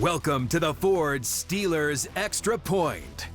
Welcome to the Ford Steelers Extra Point.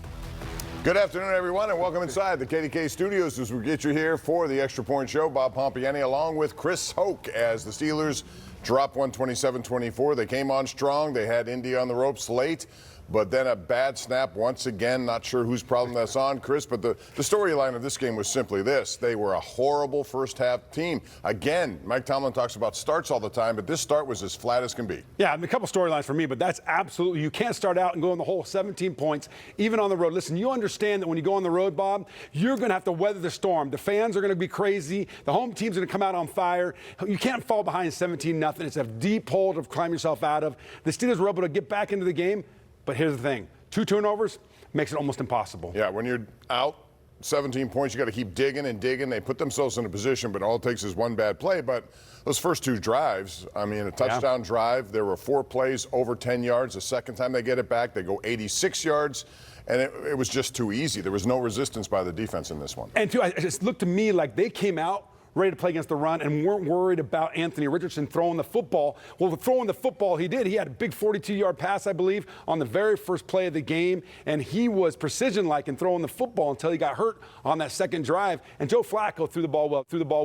Good afternoon, everyone, and welcome inside the KDKA studios as we get you here for the Extra Point Show. Bob Pompeani along with Chris Hoke as the Steelers drop 127-24. They came on strong. They had Indy on the ropes late, but then a bad snap once again. Not sure whose problem that's on, Chris, but the storyline of this game was simply this. They were a horrible first-half team. Again, Mike Tomlin talks about starts all the time, but this start was as flat as can be. Yeah, a couple storylines for me, but that's absolutely, you can't start out and go in the whole 17 points, even on the road. Listen, you understand that when you go on the road, Bob, you're going to have to weather the storm. The fans are going to be crazy. The home team's going to come out on fire. You can't fall behind 17-0. It's a deep hole to climb yourself out of. The Steelers were able to get back into the game. But here's the thing, 2 turnovers makes it almost impossible. Yeah, when you're out 17 points, you got to keep digging and digging. They put themselves in a position, but all it takes is one bad play. But those first 2 drives, I mean, a touchdown drive, there were 4 plays over 10 yards. The second time they get it back, they go 86 yards. And it was just too easy. There was no resistance by the defense in this one. And, too, it just looked to me like they came out ready to play against the run and weren't worried about Anthony Richardson throwing the football. Well, throwing the football he did. He had a big 42-yard pass, I believe, on the very first play of the game, and he was precision-like in throwing the football until he got hurt on that second drive. And Joe Flacco threw the ball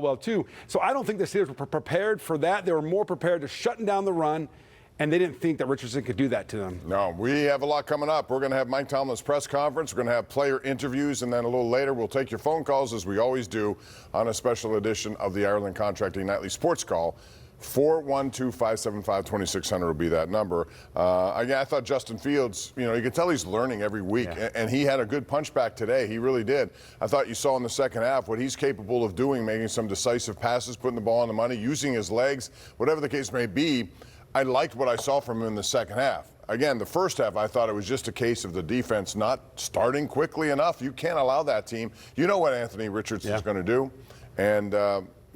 well too. So I don't think the Steelers were prepared for that. They were more prepared to shutting down the run, and they didn't think that Richardson could do that to them. No, we have a lot coming up. We're going to have Mike Tomlin's press conference. We're going to have player interviews, and then a little later we'll take your phone calls, as we always do, on a special edition of the Ireland Contracting Nightly Sports Call. 412-575-2600 will be that number. I thought Justin Fields, you could tell he's learning every week, and he had a good punch back today. He really did. I thought you saw in the second half what he's capable of doing, making some decisive passes, putting the ball on the money, using his legs, whatever the case may be. I liked what I saw from him in the second half. Again, the first half, I thought it was just a case of the defense not starting quickly enough. You can't allow that team. You know what Anthony Richardson is going to do. And,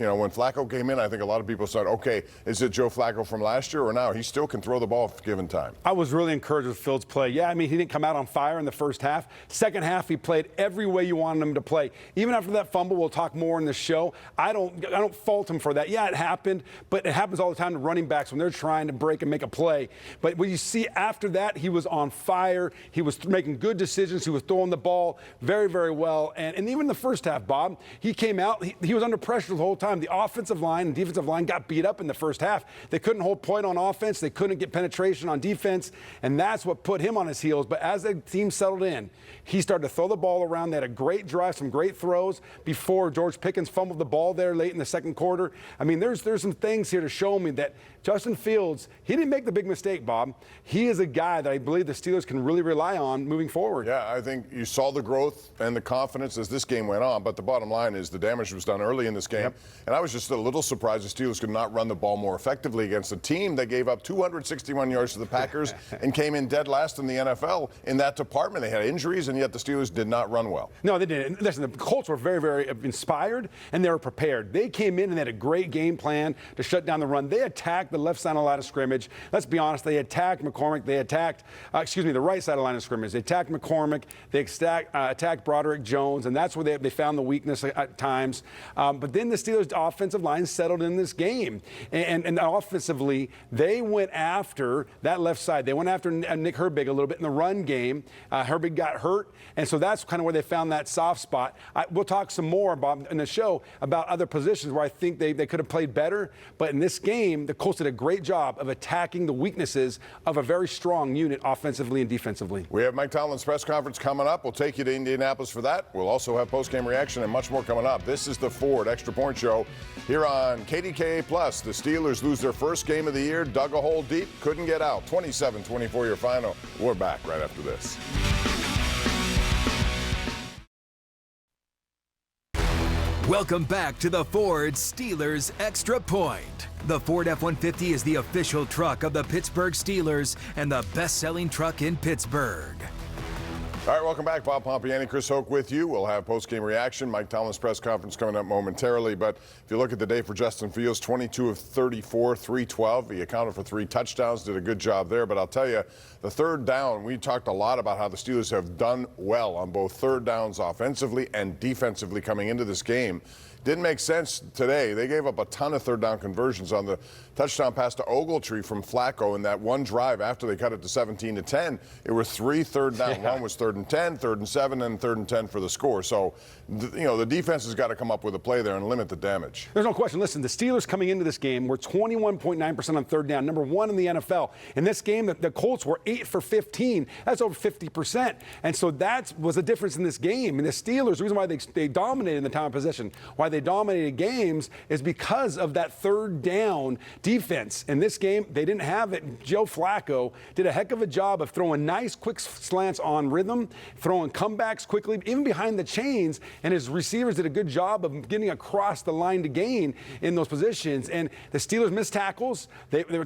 when Flacco came in, I think a lot of people said, okay, is it Joe Flacco from last year or now? He still can throw the ball if given time. I was really encouraged with Fields' play. Yeah, I mean, he didn't come out on fire in the first half. Second half, he played every way you wanted him to play. Even after that fumble, we'll talk more in the show. I don't fault him for that. Yeah, it happened, but it happens all the time to running backs when they're trying to break and make a play. But when you see after that, he was on fire. He was making good decisions. He was throwing the ball very, very well. And even in the first half, Bob, he came out. He was under pressure the whole time. The offensive line and defensive line got beat up in the first half. They couldn't hold point on offense. They couldn't get penetration on defense, and that's what put him on his heels. But as the team settled in, he started to throw the ball around. They had a great drive, some great throws before George Pickens fumbled the ball there late in the second quarter. I mean, there's some things here to show me that Justin Fields, he didn't make the big mistake, Bob. He is a guy that I believe the Steelers can really rely on moving forward. Yeah, I think you saw the growth and the confidence as this game went on, but the bottom line is the damage was done early in this game. And I was just a little surprised the Steelers could not run the ball more effectively against a team that gave up 261 yards to the Packers and came in dead last in the NFL in that department. They had injuries, and yet the Steelers did not run well. No, they didn't. Listen, the Colts were very, very inspired, and they were prepared. They came in and had a great game plan to shut down the run. They attacked the left side of the line of scrimmage. Let's be honest, they attacked McCormick. They attacked, the right side of the line of scrimmage. They attacked McCormick. They attacked Broderick Jones, and that's where they found the weakness at times. But then the Steelers' offensive line settled in this game. And offensively, they went after that left side. They went after Nick Herbig a little bit in the run game. Herbig got hurt, and so that's kind of where they found that soft spot. We'll talk some more, Bob, in the show about other positions where I think they could have played better. But in this game, the Colts did a great job of attacking the weaknesses of a very strong unit offensively and defensively. We have Mike Tomlin's press conference coming up. We'll take you to Indianapolis for that. We'll also have post-game reaction and much more coming up. This is the Ford Extra Point Show here on KDKA+. The Steelers lose their first game of the year, dug a hole deep, couldn't get out. 27-24 your final. We're back right after this. Welcome back to the Ford Steelers Extra Point. The Ford F-150 is the official truck of the Pittsburgh Steelers and the best-selling truck in Pittsburgh. All right, welcome back. Bob Pompeani, Chris Hoke with you. We'll have post-game reaction. Mike Tomlin's press conference coming up momentarily. But if you look at the day for Justin Fields, 22 of 34, 312. He accounted for 3 touchdowns, did a good job there. But I'll tell you, the third down, we talked a lot about how the Steelers have done well on both third downs offensively and defensively coming into this game. Didn't make sense today. They gave up a ton of third down conversions on the touchdown pass to Ogletree from Flacco in that one drive after they cut it to 17-10. It were 3 third down. Yeah. One was 3rd and 10, 3rd and 7, and 3rd and 10 for the score. So, the defense has got to come up with a play there and limit the damage. There's no question. Listen, the Steelers coming into this game were 21.9% on third down, number 1 in the NFL. In this game, the Colts were 8 for 15. That's over 50%. And so that was the difference in this game. And the Steelers, the reason why they dominated in the time of possession, why they dominated games is because of that third down defense. In this game, they didn't have it. Joe Flacco did a heck of a job of throwing nice, quick slants on rhythm, throwing comebacks quickly, even behind the chains, and his receivers did a good job of getting across the line to gain in those positions. And the Steelers missed tackles.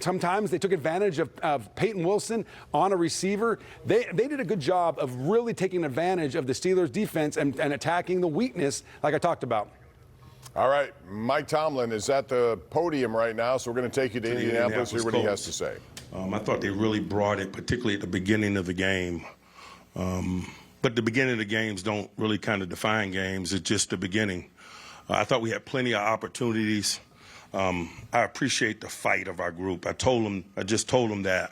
Sometimes they took advantage of Peyton Wilson on a receiver. They did a good job of really taking advantage of the Steelers' defense and attacking the weakness like I talked about. All right, Mike Tomlin is at the podium right now, so we're going to take you to Indianapolis, hear what he has to say. I thought they really brought it, particularly at the beginning of the game. But the beginning of the games don't really kind of define games. It's just the beginning. I thought we had plenty of opportunities. I appreciate the fight of our group. I just told them that.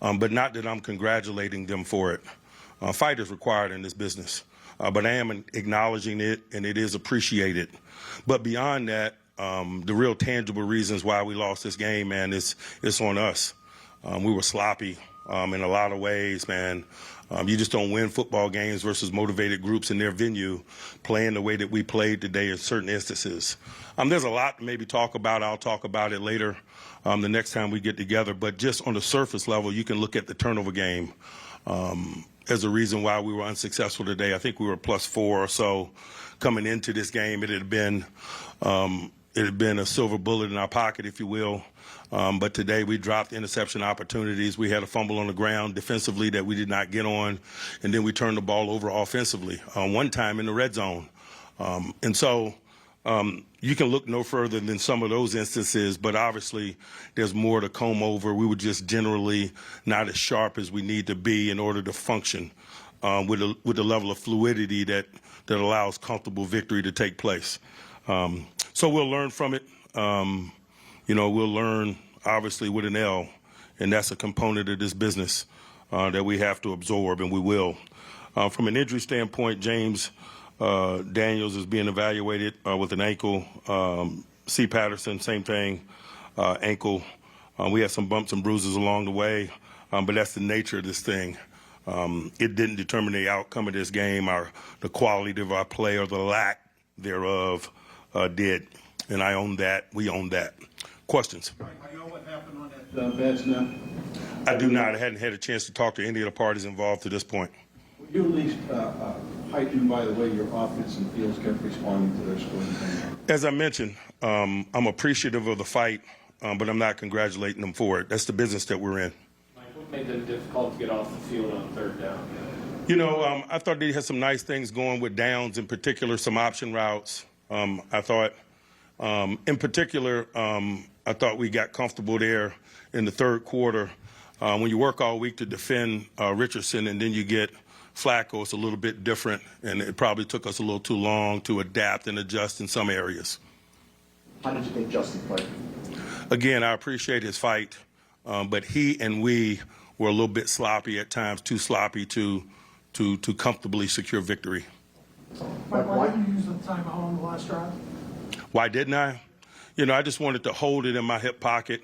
But not that I'm congratulating them for it. Fight is required in this business. But I am acknowledging it, and it is appreciated. But beyond that, the real tangible reasons why we lost this game, man, it's on us. We were sloppy in a lot of ways, man. You just don't win football games versus motivated groups in their venue playing the way that we played today in certain instances. There's a lot to maybe talk about. I'll talk about it later the next time we get together. But just on the surface level, you can look at the turnover game as a reason why we were unsuccessful today. I think we were +4 or so coming into this game. It had been a silver bullet in our pocket, if you will. But today we dropped interception opportunities. We had a fumble on the ground defensively that we did not get on, and then we turned the ball over offensively one time in the red zone. And so you can look no further than some of those instances, but obviously there's more to comb over. We were just generally not as sharp as we need to be in order to function with the level of fluidity that allows comfortable victory to take place. So we'll learn from it. We'll learn, obviously, with an L, and that's a component of this business that we have to absorb, and we will. From an injury standpoint, James Daniels is being evaluated with an ankle. C. Patterson, same thing, ankle. We had some bumps and bruises along the way, but that's the nature of this thing. It didn't determine the outcome of this game. The quality of our play or the lack thereof did, and I own that. We own that. Questions? Do you know what happened on that bad snap? I do not. I hadn't had a chance to talk to any of the parties involved to this point. Would you at least heighten, by the way, your offense and Fields kept responding to their scoring? As I mentioned, I'm appreciative of the fight, but I'm not congratulating them for it. That's the business that we're in. Mike, what made it difficult to get off the field on third down? I thought they had some nice things going with downs, in particular, some option routes. I thought, in particular, I thought we got comfortable there in the third quarter. When you work all week to defend Richardson and then you get Flacco, it's a little bit different, and it probably took us a little too long to adapt and adjust in some areas. How did you think Justin played? Again, I appreciate his fight, but he and we were a little bit sloppy at times, too sloppy to comfortably secure victory. Why did you use the timeout on the last drive? Why didn't I? I just wanted to hold it in my hip pocket.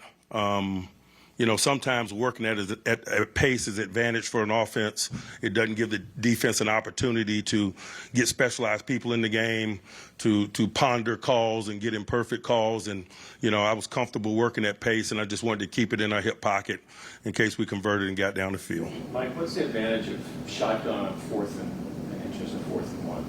Sometimes working at pace is advantage for an offense. It doesn't give the defense an opportunity to get specialized people in the game, to ponder calls and get imperfect calls. And, I was comfortable working at pace, and I just wanted to keep it in our hip pocket in case we converted and got down the field. Mike, what's the advantage of shotgun on 4th and inches and 4th and 1?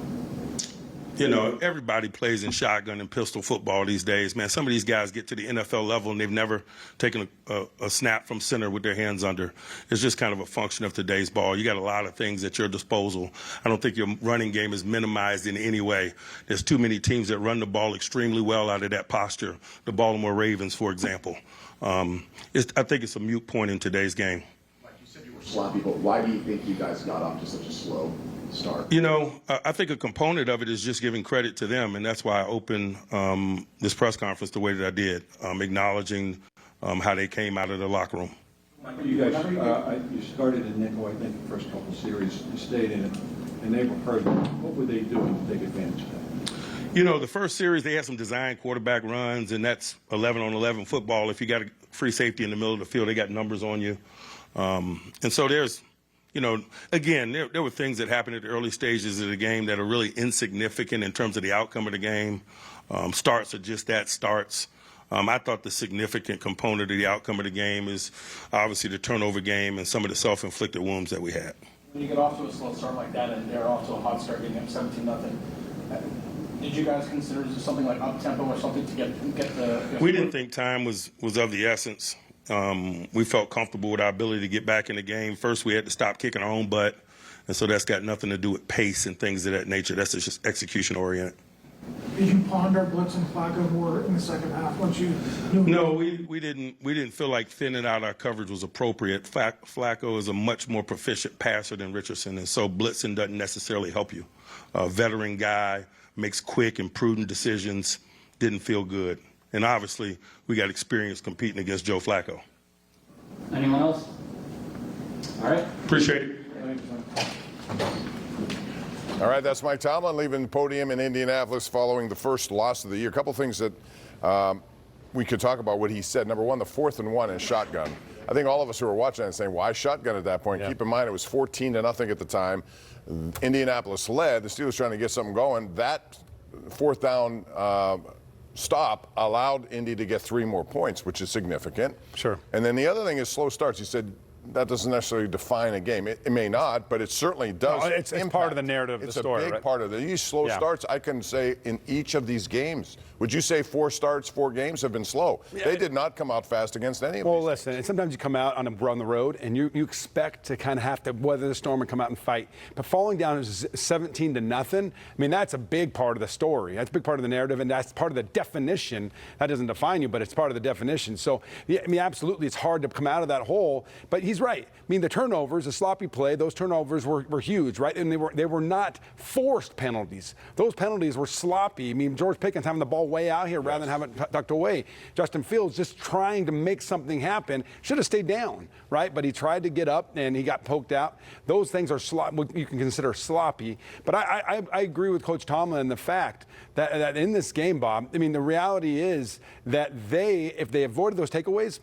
You know, everybody plays in shotgun and pistol football these days, man. Some of these guys get to the NFL level and they've never taken a snap from center with their hands under. It's just kind of a function of today's ball. You got a lot of things at your disposal. I don't think your running game is minimized in any way. There's too many teams that run the ball extremely well out of that posture. The Baltimore Ravens, for example. I think it's a moot point in today's game. Like you said, you were sloppy, but why do you think you guys got off to such a slow start? You know, I think a component of it is just giving credit to them, and that's why I opened this press conference the way that I did, acknowledging how they came out of the locker room. You guys, you started in nickel, I think, the first couple of series. You stayed in it, and they were hurt. What were they doing to take advantage of that? You know, the first series, they had some design quarterback runs, and that's 11-on-11 football. If you got a free safety in the middle of the field, they got numbers on you. And so there's, you know, again, there were things that happened at the early stages of the game that are really insignificant in terms of the outcome of the game. Starts are just that, starts. I thought the significant component of the outcome of the game is obviously the turnover game and some of the self-inflicted wounds that we had. When you get off to a slow start like that and they're off to a hot start getting up 17-0, did you guys consider something like up-tempo or something to get the... We didn't think time was of the essence. We felt comfortable with our ability to get back in the game. First, we had to stop kicking our own butt, and so that's got nothing to do with pace and things of that nature. That's just execution-oriented. Did you ponder Blitz and Flacco more in the second half once you knew? No, we didn't feel like thinning out our coverage was appropriate. Flacco is a much more proficient passer than Richardson, and so blitzing doesn't necessarily help you. A veteran guy makes quick and prudent decisions. Didn't feel good. And obviously, we got experience competing against Joe Flacco. Anyone else? All right. Appreciate it. All right, that's Mike Tomlin leaving the podium in Indianapolis following the first loss of the year. A couple things that we could talk about what he said. Number one, the 4th and 1 in shotgun. I think all of us who were watching that saying, why shotgun at that point? Yeah. Keep in mind, it was 14-0 at the time. Indianapolis led. The Steelers trying to get something going. That 4th down stop allowed Indy to get 3 more points, which is significant. Sure. And then the other thing is slow starts. He said that doesn't necessarily define a game. It may not, but it certainly does. No, it's part of the narrative of the story. It's a big part of it. These slow starts, I can say, in each of these games. Would you say 4 starts, 4 games have been slow? Yeah, they did not come out fast against any of these. Well, listen, and sometimes you come out on the road and you expect to kind of have to weather the storm and come out and fight. But falling down is 17-0. I mean, that's a big part of the story. That's a big part of the narrative, and that's part of the definition. That doesn't define you, but it's part of the definition. So, yeah, I mean, absolutely, it's hard to come out of that hole. But he's right. I mean, the turnovers, the sloppy play, those turnovers were huge, right? And they were not forced penalties. Those penalties were sloppy. I mean, George Pickens having the ball way out here rather than having it tucked away. Justin Fields just trying to make something happen. Should have stayed down, right? But he tried to get up and he got poked out. Those things are what you can consider sloppy. But I agree with Coach Tomlin in the fact that in this game, Bob, I mean, the reality is that if they avoided those takeaways,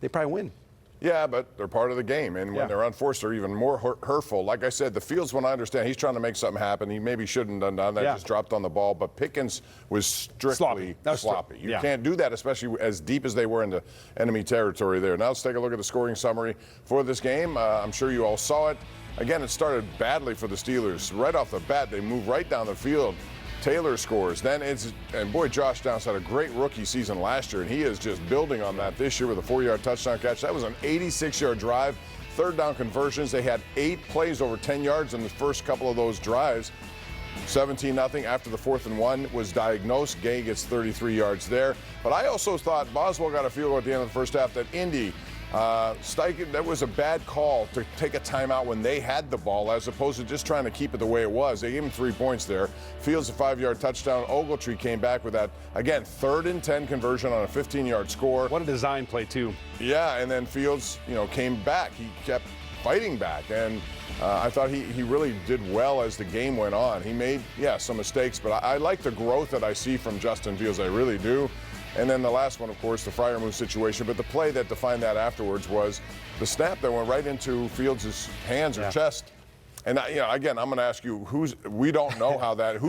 they probably win. Yeah, but they're part of the game, and when they're unforced, they're even more hurtful. Like I said, the Fields one, I understand, he's trying to make something happen. He maybe shouldn't have done that, just dropped on the ball. But Pickens was strictly sloppy. You can't do that, especially as deep as they were into enemy territory there. Now let's take a look at the scoring summary for this game. I'm sure you all saw it. Again, it started badly for the Steelers. Right off the bat, they moved right down the field. Taylor scores. Then Josh Downs had a great rookie season last year, and he is just building on that this year with a 4-yard touchdown catch. That was an 86-yard drive. 3rd down conversions. They had 8 plays over 10 yards in the first couple of those drives. 17-0 after the 4th and 1 was diagnosed. Gay gets 33 yards there. But I also thought Boswell got a field goal at the end of the first half that Indy Steichen, that was a bad call to take a timeout when they had the ball as opposed to just trying to keep it the way it was. They gave him 3 points there. Fields a 5-yard touchdown. Ogletree came back with that, again, 3rd and 10 conversion on a 15-yard score. What a design play, too. Yeah, and then Fields, came back. He kept fighting back, and I thought he really did well as the game went on. He made, some mistakes, but I like the growth that I see from Justin Fields. I really do. And then the last one, of course, the Freiermuth situation. But the play that defined that afterwards was the snap that went right into Fields' hands or chest. And again, I'm going to ask you, we don't know how that.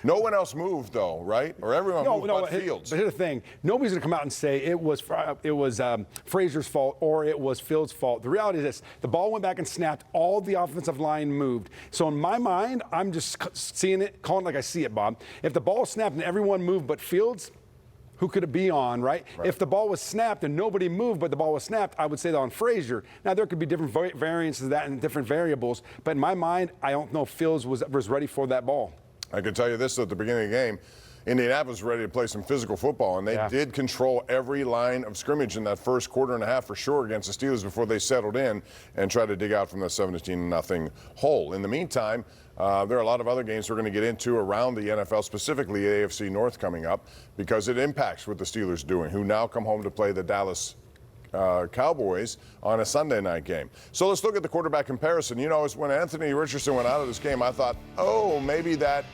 No one else moved though, right? Or everyone moved but Fields. But here's the thing: nobody's going to come out and say it was Frazier's fault or it was Fields' fault. The reality is this: the ball went back and snapped. All the offensive line moved. So in my mind, I'm just seeing it, calling it like I see it, Bob. If the ball snapped and everyone moved but Fields, who could it be on, right? If the ball was snapped and nobody moved but the ball was snapped, I would say that on Frazier. Now, there could be different variances of that and different variables, but in my mind, I don't know if Fields was ready for that ball. I can tell you this, at the beginning of the game, Indianapolis was ready to play some physical football, and they did control every line of scrimmage in that first quarter and a half for sure against the Steelers before they settled in and tried to dig out from the 17-0 hole. In the meantime, there are a lot of other games we're going to get into around the NFL, specifically AFC North coming up, because it impacts what the Steelers are doing, who now come home to play the Dallas Cowboys on a Sunday night game. So let's look at the quarterback comparison. When Anthony Richardson went out of this game, I thought, maybe that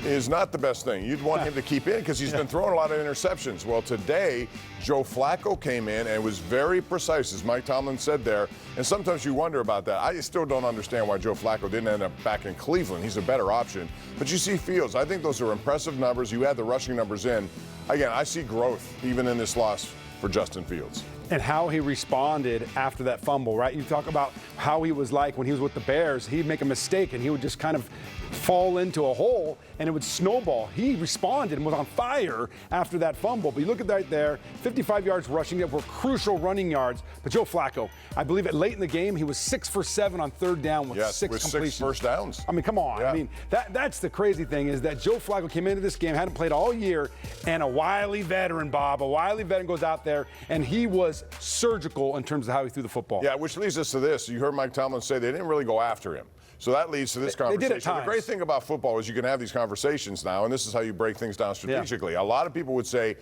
is not the best thing. You'd want him to keep in because he's been throwing a lot of interceptions. Well, today, Joe Flacco came in and was very precise, as Mike Tomlin said there. And sometimes you wonder about that. I still don't understand why Joe Flacco didn't end up back in Cleveland. He's a better option. But you see Fields. I think those are impressive numbers. You add the rushing numbers in. Again, I see growth even in this loss for Justin Fields. And how he responded after that fumble, right? You talk about how he was like when he was with the Bears. He'd make a mistake and he would just kind of fall into a hole and it would snowball. He responded and was on fire after that fumble. But you look at that there, 55 yards rushing, that were crucial running yards. But Joe Flacco, I believe it late in the game, he was 6 for 7 on third down with six completions. 6 first downs. I mean, come on. I mean, that's the crazy thing is that Joe Flacco came into this game, hadn't played all year, and a wily veteran, Bob, goes out there, and he was surgical in terms of how he threw the football. Yeah, which leads us to this. You heard Mike Tomlin say they didn't really go after him. So that leads to this conversation. They did at times. The great thing about football is you can have these conversations now, and this is how you break things down strategically. A lot of people would say,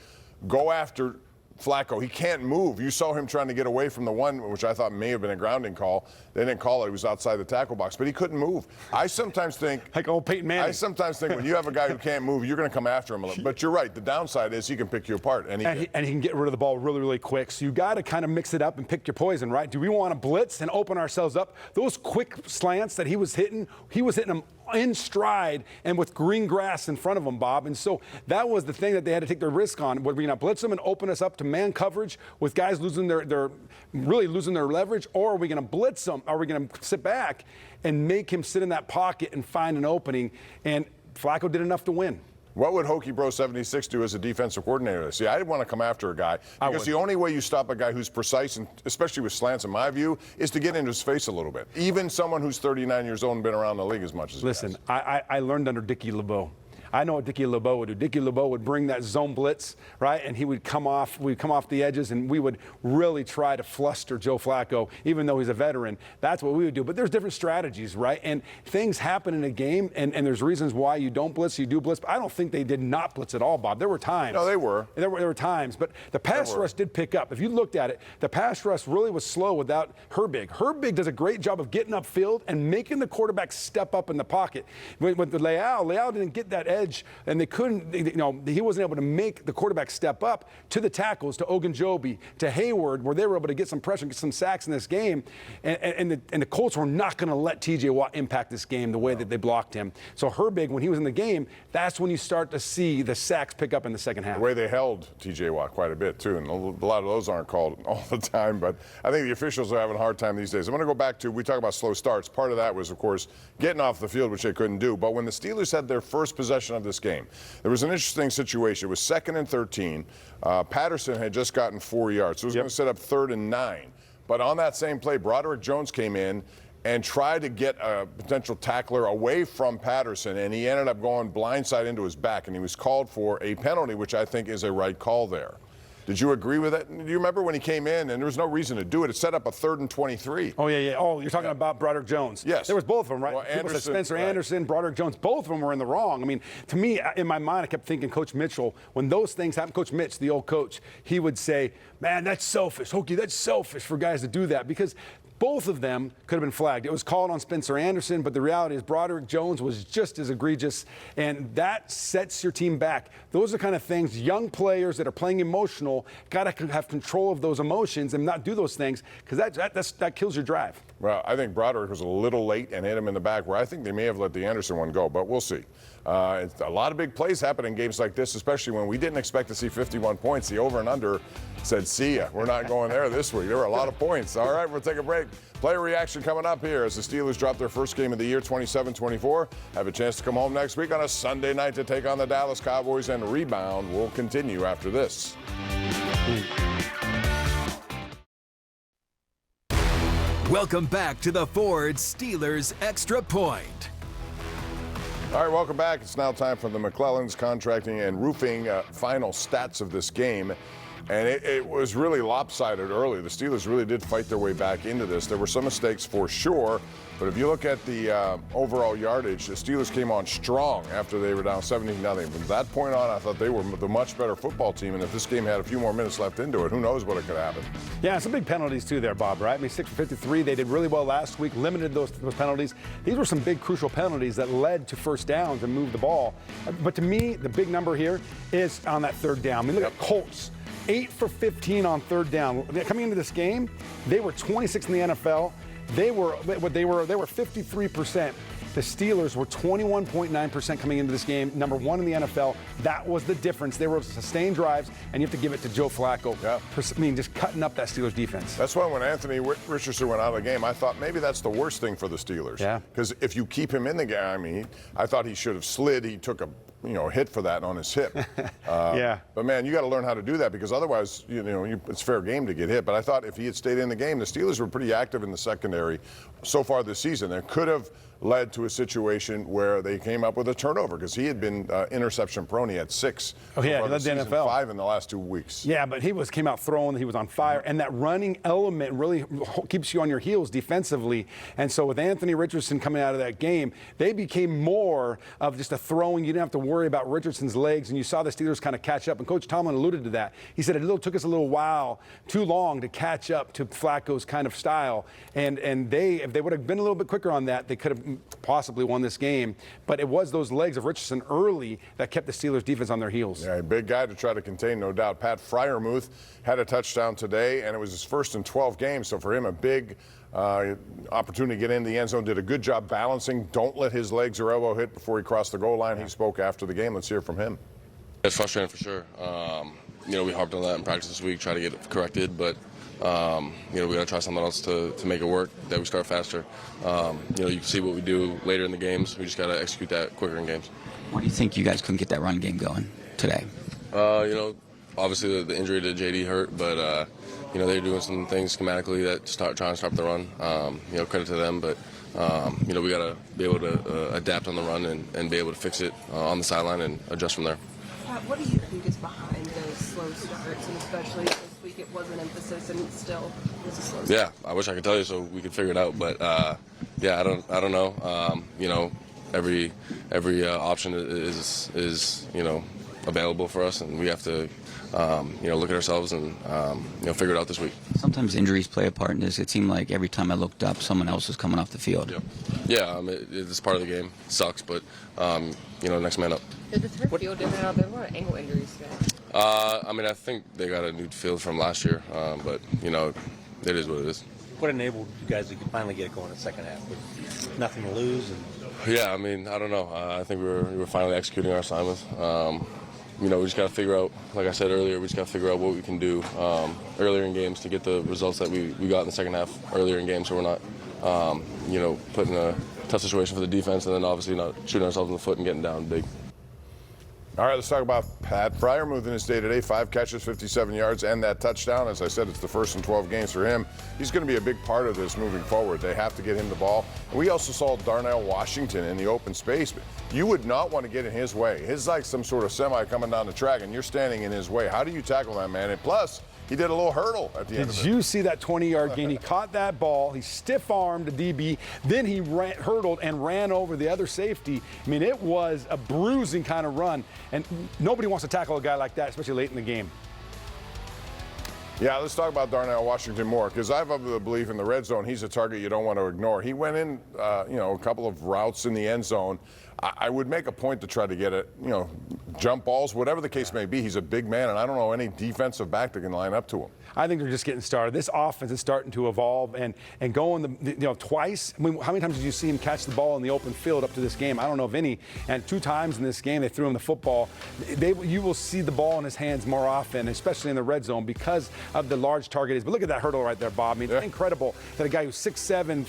go after Flacco. He can't move. You saw him trying to get away from the one, which I thought may have been a grounding call. They didn't call it. He was outside the tackle box, but he couldn't move. I sometimes think, like old Peyton Manning. I sometimes think when you have a guy who can't move, you're going to come after him a little. But you're right. The downside is he can pick you apart. And he can get rid of the ball really, really quick. So you got to kind of mix it up and pick your poison, right? Do we want to blitz and open ourselves up? Those quick slants that he was hitting them in stride and with green grass in front of them, Bob. And so that was the thing that they had to take their risk on. Were we going to blitz them and open us up to man coverage with guys losing their leverage, or are we going to blitz them? Are we going to sit back and make him sit in that pocket and find an opening? And Flacco did enough to win. What would Hoke Bro 76 do as a defensive coordinator? See, I didn't want to come after a guy because the only way you stop a guy who's precise, and especially with slants, in my view, is to get into his face a little bit. Even someone who's 39 years old and been around the league as much as he has. I learned under Dickie LeBeau. I know what Dickie LeBeau would do. Dickie LeBeau would bring that zone blitz, right? And we'd come off the edges, and we would really try to fluster Joe Flacco, even though he's a veteran. That's what we would do. But there's different strategies, right? And things happen in a game, and there's reasons why you don't blitz, you do blitz. But I don't think they did not blitz at all, Bob. There were times. No, they were. There were times. But the pass rush did pick up. If you looked at it, the pass rush really was slow without Herbig. Herbig does a great job of getting upfield and making the quarterback step up in the pocket. With the Leal didn't get that edge, and they couldn't, he wasn't able to make the quarterback step up to the tackles, to Ogunjobi, to Hayward, where they were able to get some pressure and get some sacks in this game. And the Colts were not going to let T.J. Watt impact this game the way that they blocked him. So Herbig, when he was in the game, that's when you start to see the sacks pick up in the second half. The way they held T.J. Watt quite a bit, too, and a lot of those aren't called all the time, but I think the officials are having a hard time these days. I'm going to go back to, we talk about slow starts. Part of that was, of course, getting off the field, which they couldn't do. But when the Steelers had their first possession of this game, there was an interesting situation. It was 2nd and 13. Patterson had just gotten 4 yards, so it was going to set up 3rd and 9. But on that same play, Broderick Jones came in and tried to get a potential tackler away from Patterson, and he ended up going blindside into his back, and he was called for a penalty, which I think is a right call there. Did you agree with it? Do you remember when he came in and there was no reason to do it? It set up a 3rd and 23. Oh, yeah. Oh, you're talking about Broderick Jones. Yes. There was both of them, right? Well, People said Spencer Anderson, Broderick Jones, both of them were in the wrong. I mean, to me, in my mind, I kept thinking Coach Mitchell, when those things happen, Coach Mitch, the old coach, he would say, man, that's selfish. Hokie, that's selfish for guys to do that because Both of them could have been flagged. It was called on Spencer Anderson, but the reality is Broderick Jones was just as egregious, and that sets your team back. Those are the kind of things young players that are playing emotional got to have control of those emotions and not do those things, because that kills your drive. Well, I think Broderick was a little late and hit him in the back, where I think they may have let the Anderson one go, but we'll see. It's a lot of big plays happen in games like this, especially when we didn't expect to see 51 points. The over and under said, see ya. We're not going there this week. There were a lot of points. All right, we'll take a break. Player reaction coming up here as the Steelers drop their first game of the year, 27-24. Have a chance to come home next week on a Sunday night to take on the Dallas Cowboys, and rebound will continue after this. Welcome back to the Ford Steelers Extra Point. All right, welcome back. It's now time for the McClellan's Contracting and Roofing final stats of this game. And it was really lopsided early. The Steelers really did fight their way back into this. There were some mistakes for sure, but if you look at the overall yardage, the Steelers came on strong after they were down 17-0. From that point on, I thought they were the much better football team, and if this game had a few more minutes left into it, who knows what it could happen. Yeah, some big penalties too there, Bob, right? I mean, 6 for 53. They did really well last week, limited those penalties. These were some big crucial penalties that led to first downs and moved the ball. But to me, the big number here is on that third down. I mean, look at Colts. 8 for 15 on third down. Coming into this game, they were 26 in the NFL. They were 53%. The Steelers were 21.9% coming into this game, number one in the NFL. That was the difference. They were sustained drives, and you have to give it to Joe Flacco. Yeah. I mean, just cutting up that Steelers defense. That's why when Anthony Richardson went out of the game, I thought maybe that's the worst thing for the Steelers. Yeah. Because if you keep him in the game, I mean, I thought he should have slid. He took a hit for that on his hip. Yeah. But man, you got to learn how to do that, because otherwise, it's fair game to get hit. But I thought if he had stayed in the game, the Steelers were pretty active in the secondary so far this season. It could have led to a situation where they came up with a turnover, because he had been interception prone. He had 6. Oh, yeah, he led the NFL. 5 in the last 2 weeks. Yeah, but he came out throwing. He was on fire, and that running element really keeps you on your heels defensively. And so with Anthony Richardson coming out of that game, they became more of just a throwing. You didn't have to worry about Richardson's legs, and you saw the Steelers kind of catch up. And Coach Tomlin alluded to that. He said it took us a little while, too long, to catch up to Flacco's kind of style. And if they would have been a little bit quicker on that, they could have possibly won this game. But it was those legs of Richardson early that kept the Steelers defense on their heels. Yeah, a big guy to try to contain, no doubt. Pat Freiermuth had a touchdown today, and it was his first in 12 games. So for him, a big opportunity to get in the end zone. Did a good job balancing. Don't let his legs or elbow hit before he crossed the goal line. He spoke after the game. Let's hear from him. It's frustrating for sure. We harped on that in practice this week, try to get it corrected, but we got to try something else to make it work, that we start faster. You can see what we do later in the games. We just got to execute that quicker in games. Why do you think you guys couldn't get that run game going today? Obviously the injury to JD hurt, but they're doing some things schematically that trying to stop the run. Credit to them, but we got to be able to adapt on the run and be able to fix it on the sideline and adjust from there. What do you think is behind those slow starts, and especially this week it was an emphasis and it still was a slow start? Yeah, I wish I could tell you so we could figure it out, but I don't know. Every option is available for us, and we have to look at ourselves and figure it out this week. Sometimes injuries play a part in this. It seemed like every time I looked up, someone else was coming off the field. Yeah, it's part of the game. It sucks, but next man up. Did the turf field different out there? There were a lot of ankle injuries today. I think they got a new field from last year, but it is what it is. What enabled you guys to finally get it going in the second half? With nothing to lose. Yeah, I don't know. I think we were finally executing our assignments. We just got to figure out, like I said earlier, we just got to figure out what we can do earlier in games to get the results that we got in the second half earlier in games, so we're not, put in a tough situation for the defense, and then obviously not shooting ourselves in the foot and getting down big. All right, let's talk about Pat Freiermuth in his day today. 5 catches, 57 yards, and that touchdown. As I said, it's the first in 12 games for him. He's going to be a big part of this moving forward. They have to get him the ball. And we also saw Darnell Washington in the open space. But you would not want to get in his way. He's like some sort of semi coming down the track, and you're standing in his way. How do you tackle that man? And plus, he did a little hurdle at the end of it. Did you see that 20-yard gain? He caught that ball. He stiff-armed the DB. Then he hurdled and ran over the other safety. I mean, it was a bruising kind of run. And nobody wants to tackle a guy like that, especially late in the game. Yeah, let's talk about Darnell Washington more, because I have the belief in the red zone, he's a target you don't want to ignore. He went in, a couple of routes in the end zone. I would make a point to try to get it, jump balls, whatever the case may be. He's a big man, and I don't know any defensive back that can line up to him. I think they're just getting started. This offense is starting to evolve and going twice. I mean, how many times did you see him catch the ball in the open field up to this game? I don't know of any. And 2 times in this game they threw him the football. You will see the ball in his hands more often, especially in the red zone, because of the large target is. But look at that hurdle right there, Bob. I mean, it's incredible that a guy who's 6'7",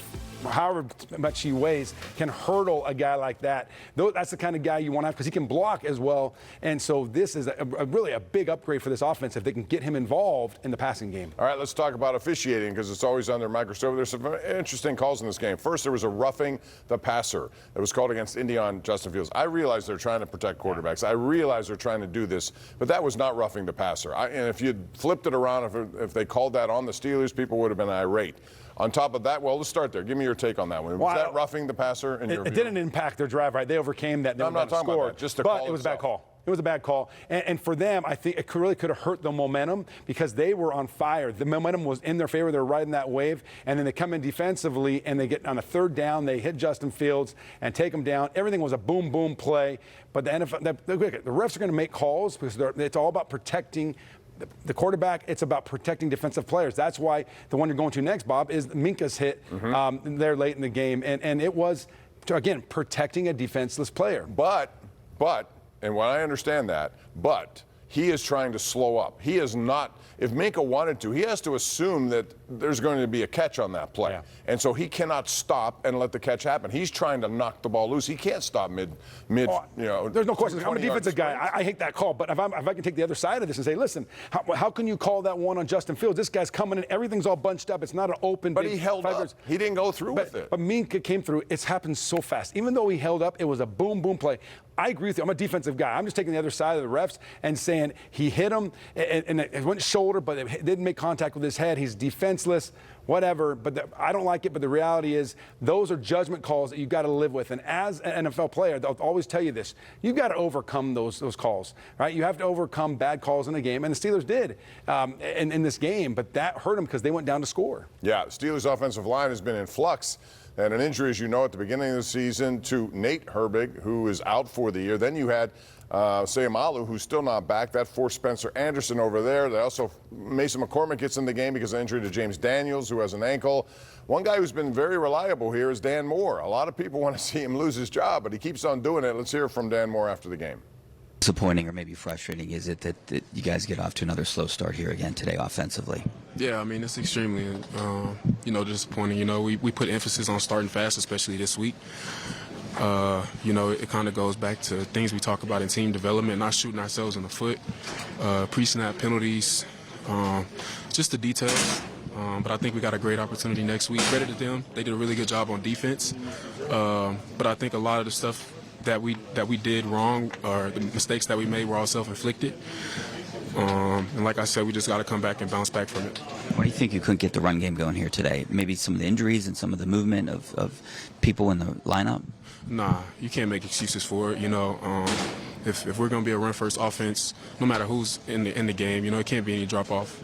however much he weighs, can hurdle a guy like that. That's the kind of guy you want to have, because he can block as well. And so this is really a big upgrade for this offense if they can get him involved in the passing game. All right, let's talk about officiating, because it's always under microscope. There's some interesting calls in this game. First, there was a roughing the passer that was called against Indy on Justin Fields. I realize they're trying to protect quarterbacks. I realize they're trying to do this, but that was not roughing the passer. And if you'd flipped it around, if they called that on the Steelers, people would have been irate. On top of that, well, let's start there. Give me your take on that one. Was that roughing the passer in your view? It didn't impact their drive, right? They overcame that. No, I'm not talking about that. Just the call But it was itself. a bad call. It was a bad call. And for them, I think it really could have hurt the momentum, because they were on fire. The momentum was in their favor. They were riding that wave. And then they come in defensively, and they get on a 3rd down. They hit Justin Fields and take him down. Everything was a boom, boom play. But the NFL, the refs are going to make calls, because it's all about protecting the quarterback. It's about protecting defensive players. That's why the one you're going to next, Bob, is Minka's hit there late in the game. And it was, again, protecting a defenseless player. But, and when I understand that, but he is trying to slow up. He is not, if Minka wanted to, he has to assume that there's going to be a catch on that play. Yeah. And so he cannot stop and let the catch happen. He's trying to knock the ball loose. He can't stop mid. There's no question. I'm a defensive guy. I hate that call. But if I can take the other side of this and say, listen, how can you call that one on Justin Fields? This guy's coming in. Everything's all bunched up. It's not an open. But he held up. He didn't go through with it. But Minka came through. It's happened so fast. Even though he held up, it was a boom, boom play. I agree with you. I'm a defensive guy. I'm just taking the other side of the refs and saying he hit him and it went shoulder, but it didn't make contact with his head. He's defenseless, whatever. But I don't like it. But the reality is those are judgment calls that you've got to live with. And as an NFL player, they'll always tell you this. You've got to overcome those calls, right? You have to overcome bad calls in a game. And the Steelers did in this game. But that hurt them because they went down to score. Yeah, the Steelers' offensive line has been in flux. And an injury, as you know, at the beginning of the season to Nate Herbig, who is out for the year. Then you had Sayamalu, who's still not back. That forced Spencer Anderson over there. They also, Mason McCormick gets in the game because of injury to James Daniels, who has an ankle. One guy who's been very reliable here is Dan Moore. A lot of people want to see him lose his job, but he keeps on doing it. Let's hear from Dan Moore after the game. Disappointing or maybe frustrating is it that you guys get off to another slow start here again today offensively? Yeah, I mean, it's extremely, disappointing. We put emphasis on starting fast, especially this week. It kind of goes back to things we talk about in team development, not shooting ourselves in the foot, pre-snap penalties, just the details. But I think we got a great opportunity next week. Credit to them. They did a really good job on defense. But I think a lot of the stuff that we did wrong, or the mistakes that we made, were all self-inflicted. And like I said, we just got to come back and bounce back from it. Why do you think you couldn't get the run game going here today? Maybe some of the injuries and some of the movement of people in the lineup? Nah, you can't make excuses for it. If we're going to be a run-first offense, no matter who's in the game, it can't be any drop-off.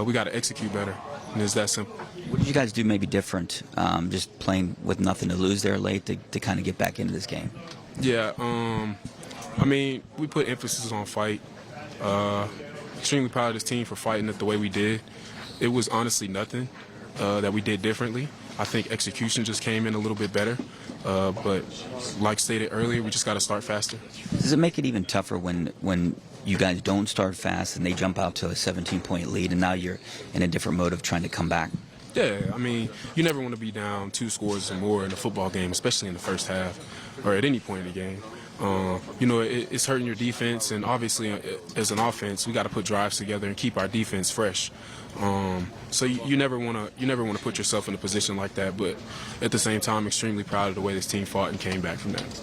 We got to execute better, and it's that simple. What did you guys do maybe different, just playing with nothing to lose there late to kind of get back into this game? Yeah, we put emphasis on fight. Extremely proud of this team for fighting it the way we did. It was honestly nothing that we did differently. I think execution just came in a little bit better. But like stated earlier, we just got to start faster. Does it make it even tougher when you guys don't start fast and they jump out to a 17-point lead and now you're in a different mode of trying to come back? Yeah, you never want to be down 2 scores or more in a football game, especially in the first half or at any point in the game. It's hurting your defense, and obviously as an offense, we got to put drives together and keep our defense fresh. So you never want to put yourself in a position like that. But at the same time, extremely proud of the way this team fought and came back from that.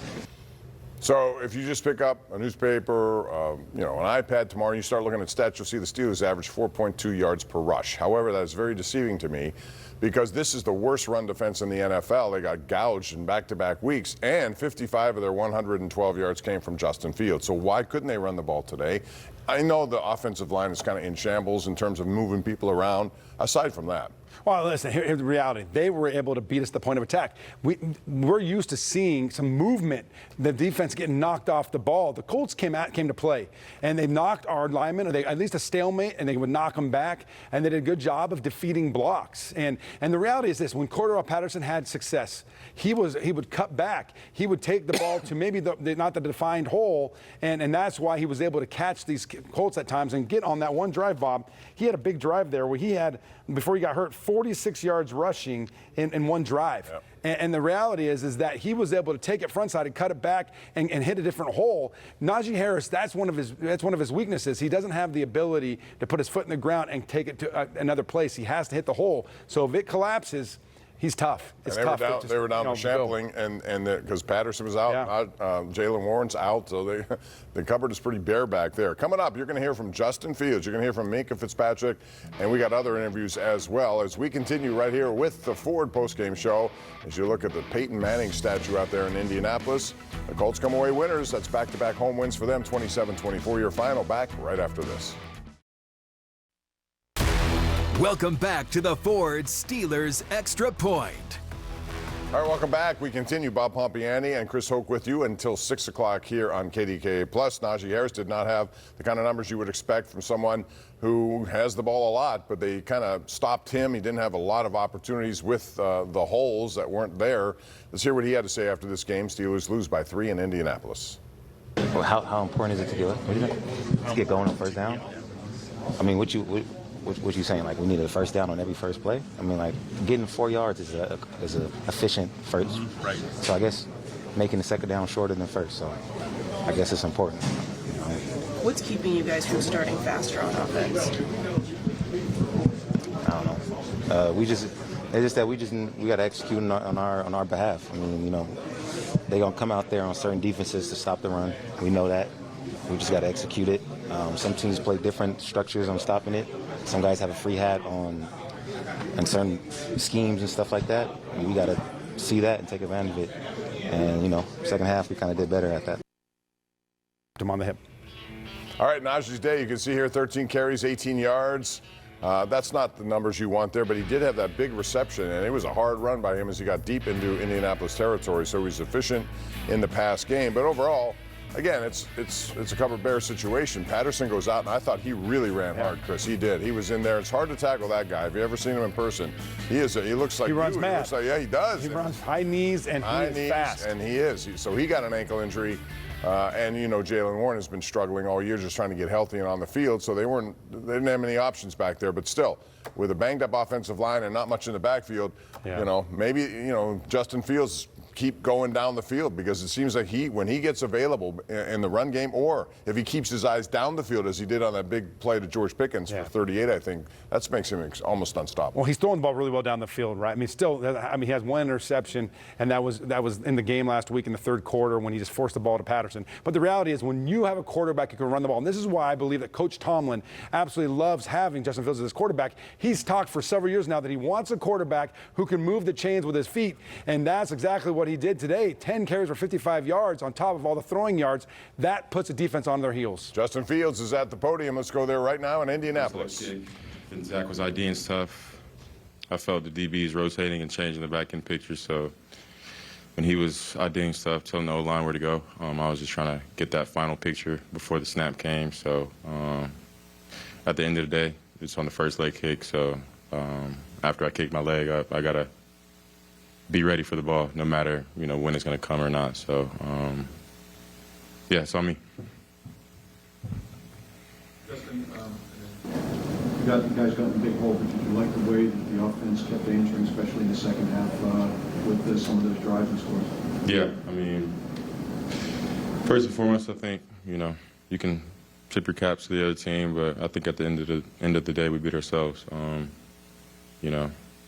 So if you just pick up a newspaper, an iPad tomorrow, and you start looking at stats, you'll see the Steelers average 4.2 yards per rush. However, that is very deceiving to me because this is the worst run defense in the NFL. They got gouged in back-to-back weeks, and 55 of their 112 yards came from Justin Fields. So why couldn't they run the ball today? I know the offensive line is kind of in shambles in terms of moving people around. Aside from that. Well, listen, here's the reality. They were able to beat us at the point of attack. We're used to seeing some movement, the defense getting knocked off the ball. The Colts came to play, and they knocked our linemen, or they at least a stalemate, and they would knock them back, and they did a good job of defeating blocks. And the reality is this: when Cordell Patterson had success, he would cut back. He would take the ball to maybe not the defined hole, and that's why he was able to catch these Colts at times and get on that one drive, Bob. He had a big drive there where he had, before he got hurt, 46 yards rushing in one drive. Yep. And the reality is that he was able to take it frontside and cut it back and hit a different hole. Najee Harris, that's one of his weaknesses. He doesn't have the ability to put his foot in the ground and take it to another place. He has to hit the hole. So if it collapses, he's tough. It's tough. They were down to Shampling, and because Patterson was out, Jalen Warren's out, so the cupboard is pretty bare back there. Coming up, you're going to hear from Justin Fields. You're going to hear from Minkah Fitzpatrick, and we got other interviews as well as we continue right here with the Ford postgame show. As you look at the Peyton Manning statue out there in Indianapolis, the Colts come away winners. That's back-to-back home wins for them, 27-24. Your final back right after this. Welcome back to the Ford Steelers Extra Point. All right, welcome back. We continue. Bob Pompeani and Chris Hoke with you until 6 o'clock here on KDKA+. Najee Harris did not have the kind of numbers you would expect from someone who has the ball a lot, but they kind of stopped him. He didn't have a lot of opportunities with the holes that weren't there. Let's hear what he had to say after this game. Steelers lose by 3 in Indianapolis. Well, how important is it to get going on first down? I mean, what you saying? Like, we needed a first down on every first play? I mean, like, getting 4 yards is a efficient first. Right. So I guess making the second down shorter than first. So I guess it's important. What's keeping you guys from starting faster on offense? I don't know. We got to execute on our behalf. I mean, they're gonna come out there on certain defenses to stop the run. We know that. We just got to execute it. Some teams play different structures on stopping it. Some guys have a free hat on certain schemes and stuff like that. We got to see that and take advantage of it. And, second half, we kind of did better at that. Him on the hip. All right, Najee's day. You can see here 13 carries, 18 yards. That's not the numbers you want there, but he did have that big reception, and it was a hard run by him as he got deep into Indianapolis territory, so he's efficient in the pass game. But overall, again, it's a cover bear situation. Patterson goes out, and I thought he really ran hard, Chris. He did. He was in there. It's hard to tackle that guy. Have you ever seen him in person? He looks like he runs mad. Yeah, he does. He runs high knees, and he is fast. And he is. So he got an ankle injury. And Jalen Warren has been struggling all year just trying to get healthy and on the field, so they didn't have many options back there. But still, with a banged up offensive line and not much in the backfield, maybe Justin Fields keep going down the field, because it seems like when he gets available in the run game, or if he keeps his eyes down the field as he did on that big play to George Pickens for 38, I think that makes him almost unstoppable. Well, he's throwing the ball really well down the field, right? He has one interception, and that was in the game last week in the third quarter when he just forced the ball to Patterson. But the reality is, when you have a quarterback who can run the ball, and this is why I believe that Coach Tomlin absolutely loves having Justin Fields as his quarterback. He's talked for several years now that he wants a quarterback who can move the chains with his feet, and that's exactly what he did today. 10 carries for 55 yards on top of all the throwing yards. That puts a defense on their heels. Justin Fields is at the podium. Let's go there right now in Indianapolis. And Zach was IDing stuff. I felt the DBs rotating and changing the back end picture. So when he was IDing stuff, telling the O-line where to go, I was just trying to get that final picture before the snap came. So at the end of the day, it's on the first leg kick. So after I kicked my leg up, I got to be ready for the ball, no matter when it's going to come or not. So it's on me. Justin, you guys got in a big hole, but did you like the way that the offense kept answering, especially in the second half with some of those drives and scores? Yeah, first and foremost, I think you can tip your caps to the other team, but I think at the end of the day, we beat ourselves.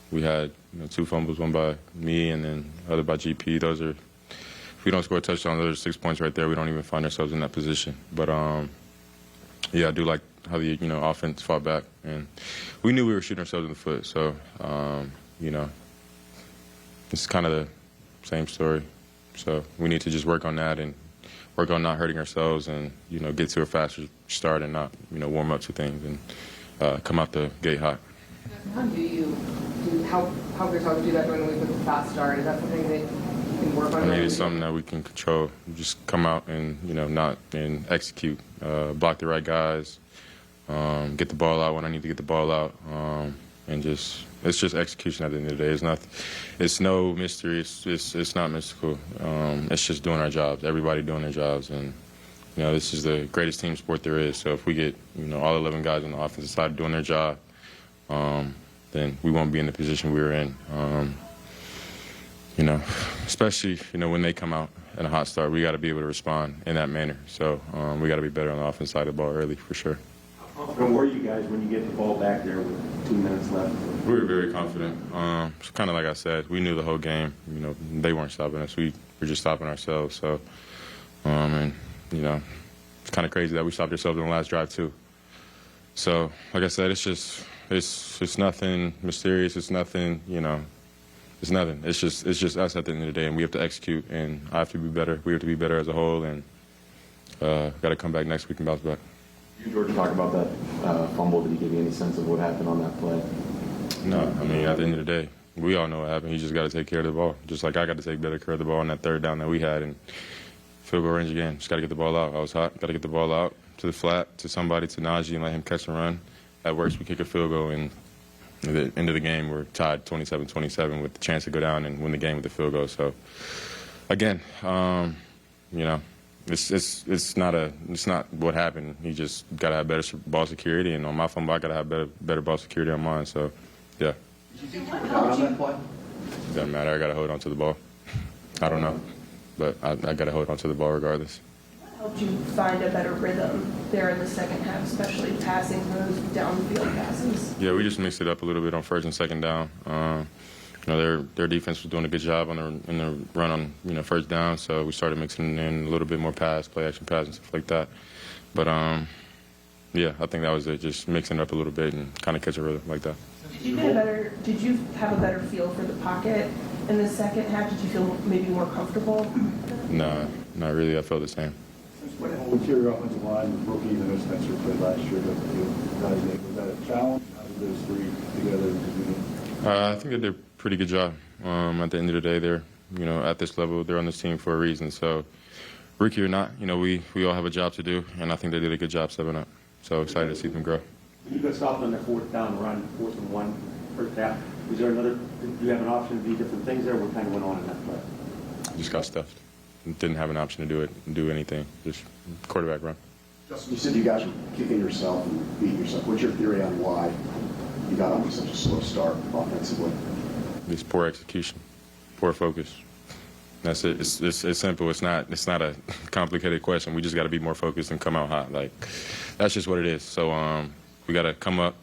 We had 2 fumbles, one by me and then other by GP. Those are, if we don't score a touchdown, those are 6 points right there. We don't even find ourselves in that position. But I do like how the offense fought back, and we knew we were shooting ourselves in the foot. So it's kind of the same story. So we need to just work on that and work on not hurting ourselves, and get to a faster start and not, warm up to things and come out the gate hot. How do you help yourself do that during the week with a fast start? Is that something that you can work on? I mean, it's something that we can control. Just come out and, not and execute, block the right guys, get the ball out when I need to get the ball out, and it's just execution at the end of the day. It's no mystery. It's not mystical. It's just doing our jobs. Everybody doing their jobs, and this is the greatest team sport there is. So if we get all 11 guys on the offensive side doing their job, then we won't be in the position we were in. Especially when they come out in a hot start, we got to be able to respond in that manner. So we got to be better on the offensive side of the ball early for sure. How confident were you guys when you get the ball back there with 2 minutes left? We were very confident. Kind of like I said, we knew the whole game. They weren't stopping us. We were just stopping ourselves. So, it's kind of crazy that we stopped ourselves in the last drive too. So, like I said, it's nothing mysterious. It's nothing, it's nothing. It's just us at the end of the day, and we have to execute. And I have to be better. We have to be better as a whole, and got to come back next week and bounce back. You, George, talk about that fumble. Did he give you any sense of what happened on that play? No, I mean, at the end of the day, we all know what happened. He just got to take care of the ball, just like I got to take better care of the ball on that third down that we had, and field goal range again. Just got to get the ball out. I was hot. Got to get the ball out to the flat, to somebody, to Najee, and let him catch and run. At worst, we kick a field goal, and at the end of the game, we're tied 27-27 with the chance to go down and win the game with the field goal. So, again, it's not what happened. He just got to have better ball security, and on my fumble, I got to have better ball security on mine. So, yeah. Did you think you were down on that play? Doesn't matter. I got to hold on to the ball. I don't know, but I got to hold on to the ball regardless. What helped you find a better rhythm there in the second half, especially passing those downfield passes? Yeah, we just mixed it up a little bit on first and second down. Their defense was doing a good job in the run on first down, so we started mixing in a little bit more play action pass and stuff like that. But yeah, I think that was it, just mixing it up a little bit and kind of catch a rhythm like that. Did you have a better feel for the pocket in the second half? Did you feel maybe more comfortable? No, not really. I felt the same. What interior offensive line with rookie and then Spencer played last year? Was that a challenge? How did those three together? I think they did a pretty good job. At the end of the day, they're at this level, they're on this team for a reason. So, rookie or not, we all have a job to do, and I think they did a good job stepping up. So excited to see them grow. You got stopped on the 4th down run, 4th and 1, first half. Was there do you have an option to do different things there? What kind of went on in that play? Just got stuffed. Didn't have an option to do anything. Just quarterback run. Justin, you said you guys were kicking yourself and beating yourself. What's your theory on why you got off to such a slow start offensively? It's poor execution, poor focus. That's it. It's simple. It's not a complicated question. We just got to be more focused and come out hot. Like, that's just what it is. So we got to come up,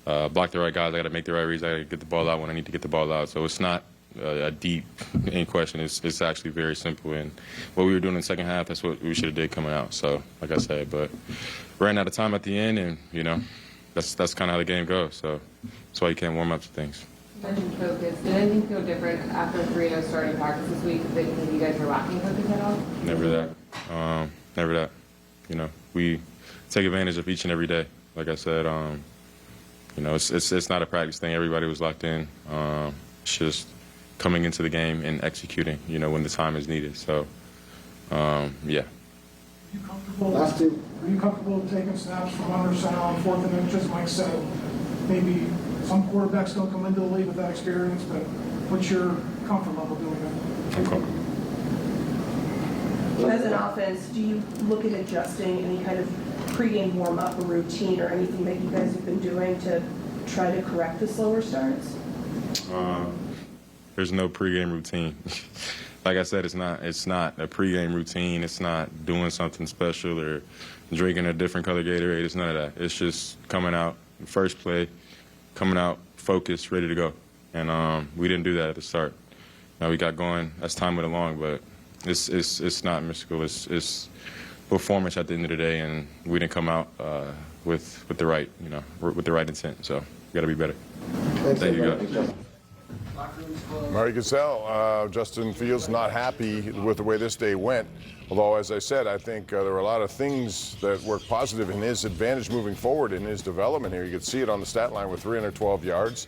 block the right guys. I got to make the right reads. I got to get the ball out when I need to get the ball out. So it's not a deep question. It's actually very simple. And what we were doing in the second half, that's what we should have did coming out. So, like I said, but ran out of time at the end, and that's kind of how the game goes. So that's why you can't warm up to things. You mentioned focus. Did anything feel different after 3-0 starting practice this week? Did you guys were lacking focus at all? Never that. Never that. We take advantage of each and every day. Like I said, it's not a practice thing. Everybody was locked in. It's just coming into the game and executing, when the time is needed. So, yeah. Are you comfortable taking snaps from under center on 4th and inches? Mike said maybe some quarterbacks don't come into the league with that experience, but what's your comfort level doing that? I'm comfortable. As an offense, do you look at adjusting any kind of pregame warm-up or routine or anything that you guys have been doing to try to correct the slower starts? There's no pregame routine. Like I said, it's not a pregame routine. It's not doing something special or drinking a different color Gatorade. It's none of that. It's just coming out, first play, coming out, focused, ready to go. And we didn't do that at the start. Now we got going as time went along, but it's not mystical. It's performance at the end of the day, and we didn't come out with the right with the right intent. So we got to be better. Thank you, guys. You can tell Justin Fields not happy with the way this day went. Although, as I said, I think there were a lot of things that were positive in his advantage moving forward in his development here. You could see it on the stat line with 312 yards,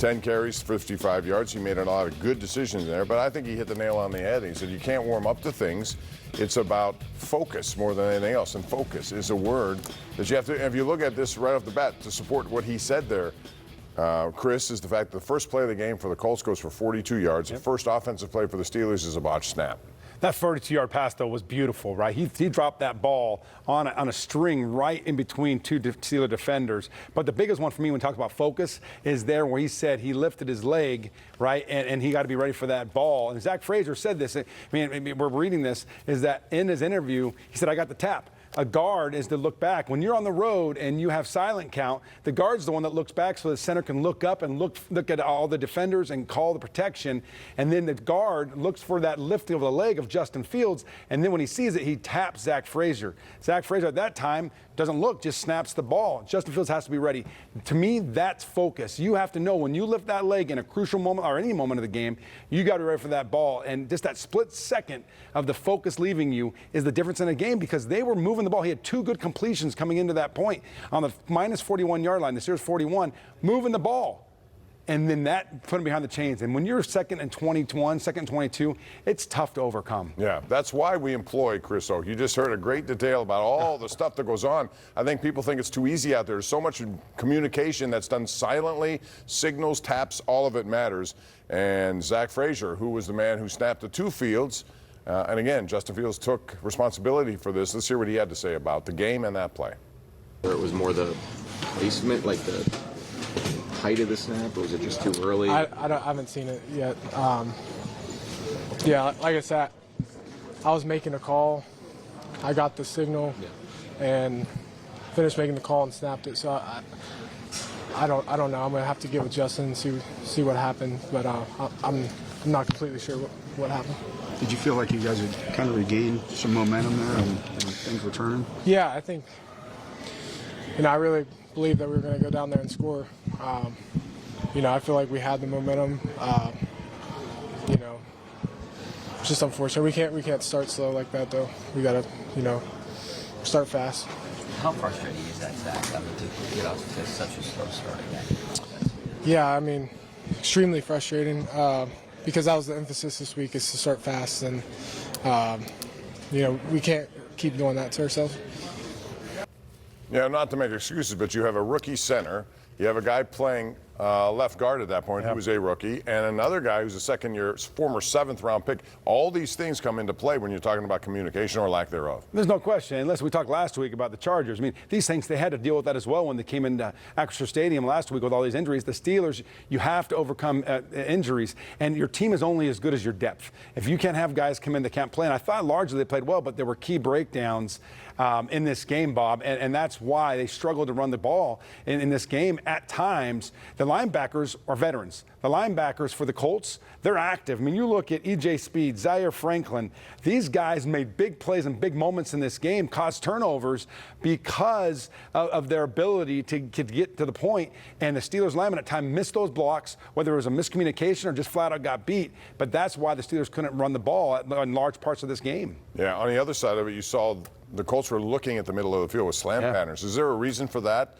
10 carries, 55 yards. He made a lot of good decisions there, but I think he hit the nail on the head. He said you can't warm up to things. It's about focus more than anything else, and focus is a word that you have to, if you look at this right off the bat, to support what he said there, Chris, is the fact that the first play of the game for the Colts goes for 42 yards. The first offensive play for the Steelers is a botched snap. That 42-yard pass, though, was beautiful, right? He dropped that ball on a string right in between two Steeler defenders. But the biggest one for me when we talk about focus is there where he said he lifted his leg, right, and he got to be ready for that ball. And Zach Frazier said this. I mean, we're reading this, is that in his interview, he said, I got the tap. A guard is to look back. When you're on the road and you have silent count, the guard's the one that looks back so the center can look up and look at all the defenders and call the protection. And then the guard looks for that lifting of the leg of Justin Fields. And then when he sees it, he taps Zach Frazier. Zach Frazier at that time doesn't look, just snaps the ball. Justin Fields has to be ready. To me, that's focus. You have to know when you lift that leg in a crucial moment or any moment of the game, you got to be ready for that ball. And just that split second of the focus leaving you is the difference in a game because they were moving the ball. He had two good completions coming into that point on the minus 41-yard line. The Steelers 41, moving the ball. And then that put him behind the chains. And when you're second and 21, second and 22, it's tough to overcome. Yeah, that's why we employ Chris Hoke. You just heard a great detail about all the stuff that goes on. I think people think it's too easy out there. There's so much communication that's done silently, signals, taps, all of it matters. And Zach Frazier, who was the man who snapped the two Fields, and again, Justin Fields took responsibility for this. Let's hear what he had to say about the game and that play. It was more the placement, like the height of the snap, or was it just too early? I haven't seen it yet. Yeah, like I said, I was making a call. I got the signal and finished making the call and snapped it. So I don't know. I'm gonna have to get with Justin and see what happened, but I'm not completely sure what happened. Did you feel like you guys had kind of regained some momentum there and things were turning? Yeah, I think. I really believe that we were going to go down there and score. I feel like we had the momentum. It's just unfortunate. We can't start slow like that, though. We got to, start fast. How frustrating is that, Zach, having to get off to such a slow start again? Yeah, extremely frustrating because that was the emphasis this week is to start fast, and we can't keep doing that to ourselves. Yeah, not to make excuses, but you have a rookie center. You have a guy playing left guard at that point who was a rookie, and another guy who's a second-year, former seventh-round pick. All these things come into play when you're talking about communication or lack thereof. There's no question. Unless we talked last week about the Chargers. These things, they had to deal with that as well when they came into Acrisure Stadium last week with all these injuries. The Steelers, you have to overcome injuries, and your team is only as good as your depth. If you can't have guys come in that can't play, and I thought largely they played well, but there were key breakdowns in this game, Bob, and that's why they struggled to run the ball in this game at times. The linebackers are veterans. The linebackers for the Colts, they're active. You look at E.J. Speed, Zaire Franklin. These guys made big plays and big moments in this game, caused turnovers because of their ability to get to the point. And the Steelers linemen at times missed those blocks, whether it was a miscommunication or just flat out got beat. But that's why the Steelers couldn't run the ball in large parts of this game. Yeah, on the other side of it, you saw the Colts were looking at the middle of the field with slant patterns. Is there a reason for that?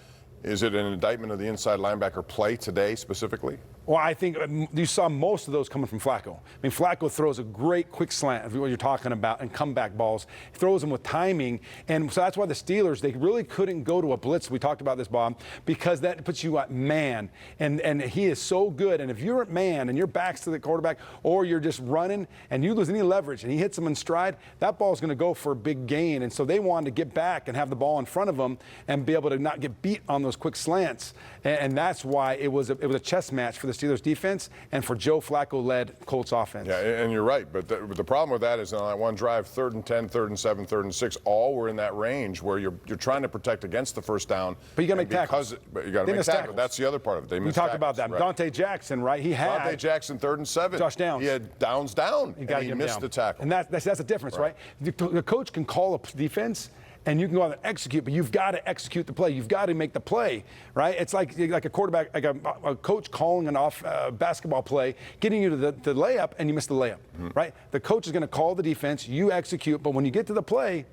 Is it an indictment of the inside linebacker play today specifically? Well, I think you saw most of those coming from Flacco. Flacco throws a great quick slant, of what you're talking about, and comeback balls. He throws them with timing. And so that's why the Steelers, they really couldn't go to a blitz. We talked about this, Bob, because that puts you at man. And he is so good. And if you're at man and your back's to the quarterback or you're just running and you lose any leverage and he hits them in stride, that ball's going to go for a big gain. And so they wanted to get back and have the ball in front of them and be able to not get beat on those quick slants. And that's why it was a chess match for the Steelers defense and for Joe Flacco-led Colts offense. Yeah, and you're right. But the problem with that is on that one drive, 3rd and 10, 3rd and 7, 3rd and 6, all were in that range where you're trying to protect against the first down. But you got to make tackles. But you got to make tackles. That's the other part of it. They missed tackles. We talked about that. Right. Dante Jackson, right? Dante Jackson, 3rd and 7. Josh Downs. He had Downs down, and he missed the tackle. And that's the difference, right? The coach can call a defense and you can go out and execute, but you've got to execute the play. You've got to make the play, right? It's like a quarterback, like a coach calling an off basketball play, getting you to the layup, and you miss the layup, right? The coach is going to call the defense, you execute, but when you get to the play,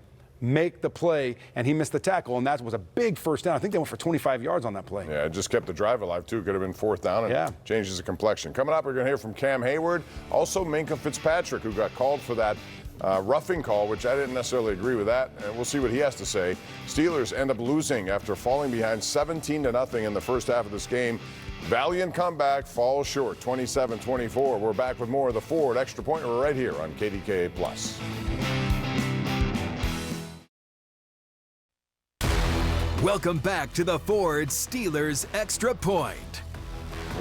make the play, and he missed the tackle, and that was a big first down. I think they went for 25 yards on that play. Yeah, it just kept the drive alive, too. Could have been fourth down and changes the complexion. Coming up, we're going to hear from Cam Hayward, also Minkah Fitzpatrick, who got called for that roughing call, which I didn't necessarily agree with that, and we'll see what he has to say. Steelers end up losing after falling behind 17-0 in the first half of this game. Valiant comeback, falls short, 27-24. We're back with more of the Ford Extra Point right here on KDKA+. Welcome back to the Ford Steelers Extra Point.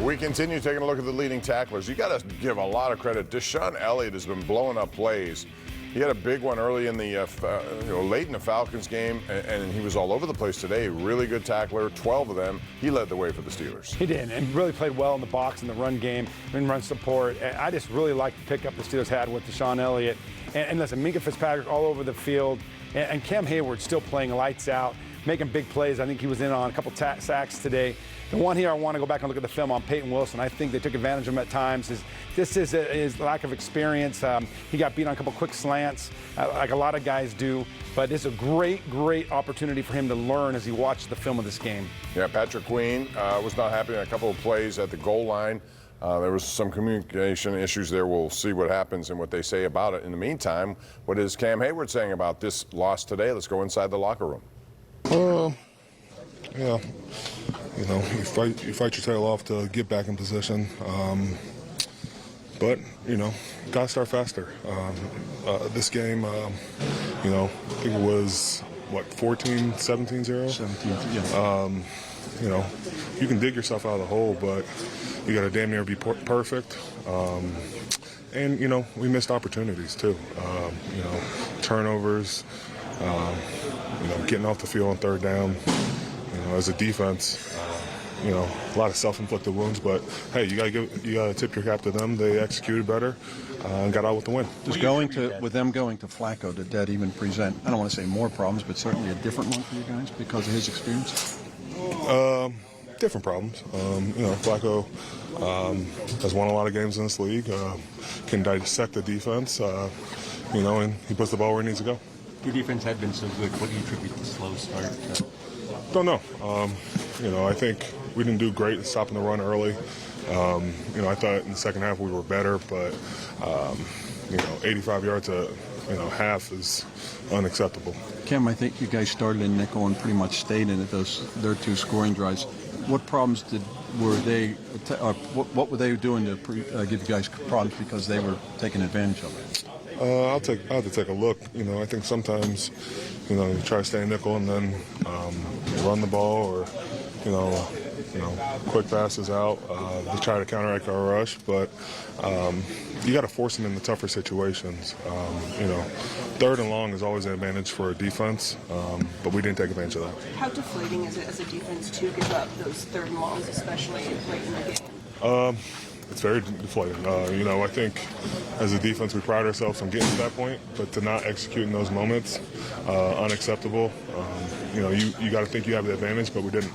We continue taking a look at the leading tacklers. You got to give a lot of credit. Deshaun Elliott has been blowing up plays. He had a big one early in the, late in the Falcons game, and he was all over the place today. Really good tackler, 12 of them. He led the way for the Steelers. He did, and really played well in the box in the run game, in run support. And I just really liked the pickup the Steelers had with Deshaun Elliott. And listen, Minkah Fitzpatrick all over the field, and Cam Hayward still playing lights out, making big plays. I think he was in on a couple sacks today. The one here I want to go back and look at the film on Peyton Wilson. I think they took advantage of him at times. His lack of experience. He got beat on a couple quick slants, like a lot of guys do. But it's a great, great opportunity for him to learn as he watched the film of this game. Yeah, Patrick Queen was not happy in a couple of plays at the goal line. There was some communication issues there. We'll see what happens and what they say about it. In the meantime, what is Cam Hayward saying about this loss today? Let's go inside the locker room. Yeah, you fight your tail off to get back in position. But, got to start faster. This game, I think it was, 14, 17-0? 17, yeah. You can dig yourself out of the hole, but you got to damn near be perfect. And, we missed opportunities, too. Turnovers, getting off the field on third down. As a defense, a lot of self-inflicted wounds, but hey, you gotta tip your cap to them. They executed better and got out with the win. With them going to Flacco, did that even present, I don't want to say more problems, but certainly a different one for you guys because of his experience? Different problems. Flacco has won a lot of games in this league, can dissect the defense, and he puts the ball where he needs to go. Your defense had been so good. What do you attribute the slow start to? Don't know. I think we didn't do great at stopping the run early. I thought in the second half we were better, but 85 yards a half is unacceptable. Cam, I think you guys started in nickel and pretty much stayed in it their two scoring drives. What problems were they doing to give you guys problems because they were taking advantage of it? I'll have to take a look. I think sometimes, you try to stay in nickel and then run the ball or, quick passes out to try to counteract our rush. But you got to force them in the tougher situations. Third and long is always an advantage for a defense, but we didn't take advantage of that. How deflating is it as a defense to give up those third and longs, especially late in the game? It's very deflating. I think as a defense, we pride ourselves on getting to that point, but to not execute in those moments, unacceptable. You got to think you have the advantage, but we didn't.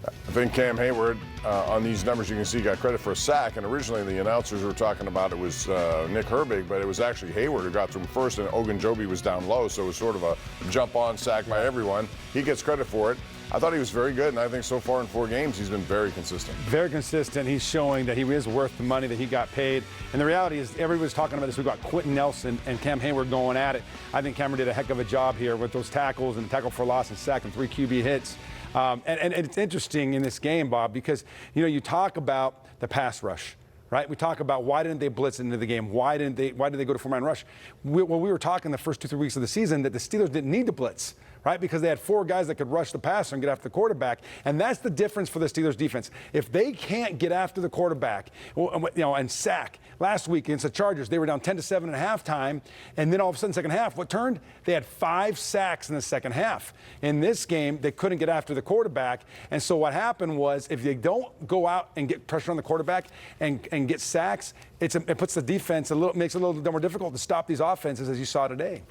I think Cam Hayward, on these numbers, you can see got credit for a sack. And originally the announcers were talking about it was Nick Herbig, but it was actually Hayward who got to him first, and Ogunjobi was down low, so it was sort of a jump-on sack by everyone. He gets credit for it. I thought he was very good, and I think so far in 4 games he's been very consistent. Very consistent. He's showing that he is worth the money that he got paid. And the reality is everybody's talking about this. We've got Quentin Nelson and Cam Hayward going at it. I think Cameron did a heck of a job here with those tackles and tackle for loss and sack and 3 QB hits. And it's interesting in this game, Bob, because, you talk about the pass rush. Right? We talk about why didn't they blitz into the game? Why did they go to 4-man rush? We were talking the first 2-3 weeks of the season that the Steelers didn't need to blitz, right? Because they had 4 guys that could rush the passer and get after the quarterback. And that's the difference for the Steelers defense. If they can't get after the quarterback, and sack. Last week against the Chargers, they were down 10-7 at halftime. And then all of a sudden, second half, what turned? They had 5 sacks in the second half. In this game, they couldn't get after the quarterback. And so what happened was if they don't go out and get pressure on the quarterback and get sacks, it puts the defense makes it a little more difficult to stop these offenses, as you saw today.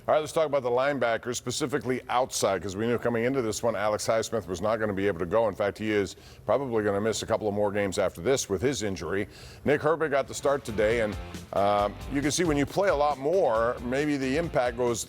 All right, let's talk about the linebackers, specifically outside, because we knew coming into this one Alex Highsmith was not going to be able to go. In fact, he is probably going to miss a couple of more games after this with his injury. Nick Herbig got the start today, and you can see when you play a lot more, maybe the impact goes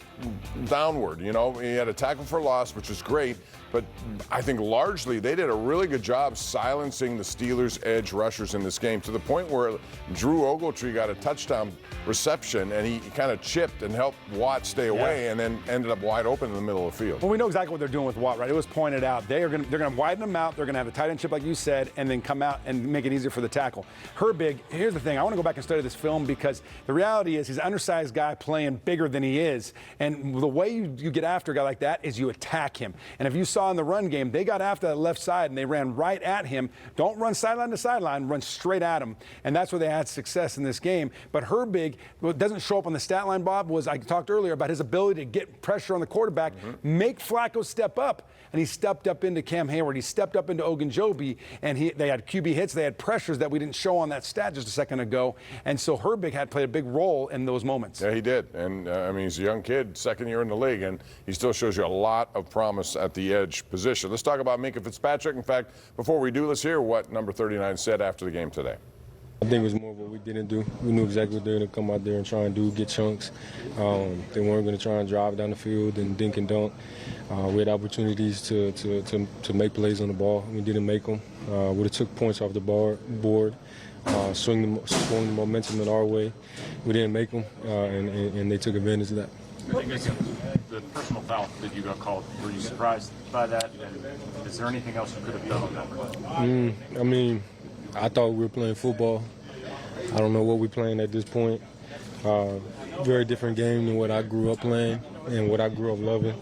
downward. You know, he had a tackle for loss, which is great, but I think largely they did a really good job silencing the Steelers' edge rushers in this game to the point where Drew Ogletree got a touchdown reception, and he kind of chipped and helped Watt stay away, and then ended up wide open in the middle of the field. Well, we know exactly what they're doing with Watt, right? It was pointed out. They're going to widen him out. They're going to have a tight end chip, like you said, and then come out and make it easier for the tackle. Herbig, here's the thing. I want to go back and study this film because the reality is he's an undersized guy playing bigger than he is. And the way you get after a guy like that is you attack him. And if you saw in the run game, they got after that left side and they ran right at him. Don't run sideline to sideline, run straight at him. And that's where they had success in this game. But Herbig, what doesn't show up on the stat line, Bob, was I talked earlier about his ability to get pressure on the quarterback, make Flacco step up. And he stepped up into Cam Hayward. He stepped up into Ogunjobi, and they had QB hits. They had pressures that we didn't show on that stat just a second ago. And so Herbig had played a big role in those moments. Yeah, he did. And, I mean, he's a young kid, second year in the league, and he still shows you a lot of promise at the edge position. Let's talk about Minkah Fitzpatrick. In fact, before we do, let's hear what number 39 said after the game today. I think it was more what we didn't do. We knew exactly what they were going to come out there and try and do, get chunks. They weren't going to try and drive down the field and dink and dunk. We had opportunities to make plays on the ball. We didn't make them. Would have took points off the board, swung the momentum in our way. We didn't make them, and they took advantage of that. The personal foul that you got called, were you surprised by that? And is there anything else you could have done on that? I mean, I thought we were playing football. I don't know what we're playing at this point. Very different game than what I grew up playing and what I grew up loving.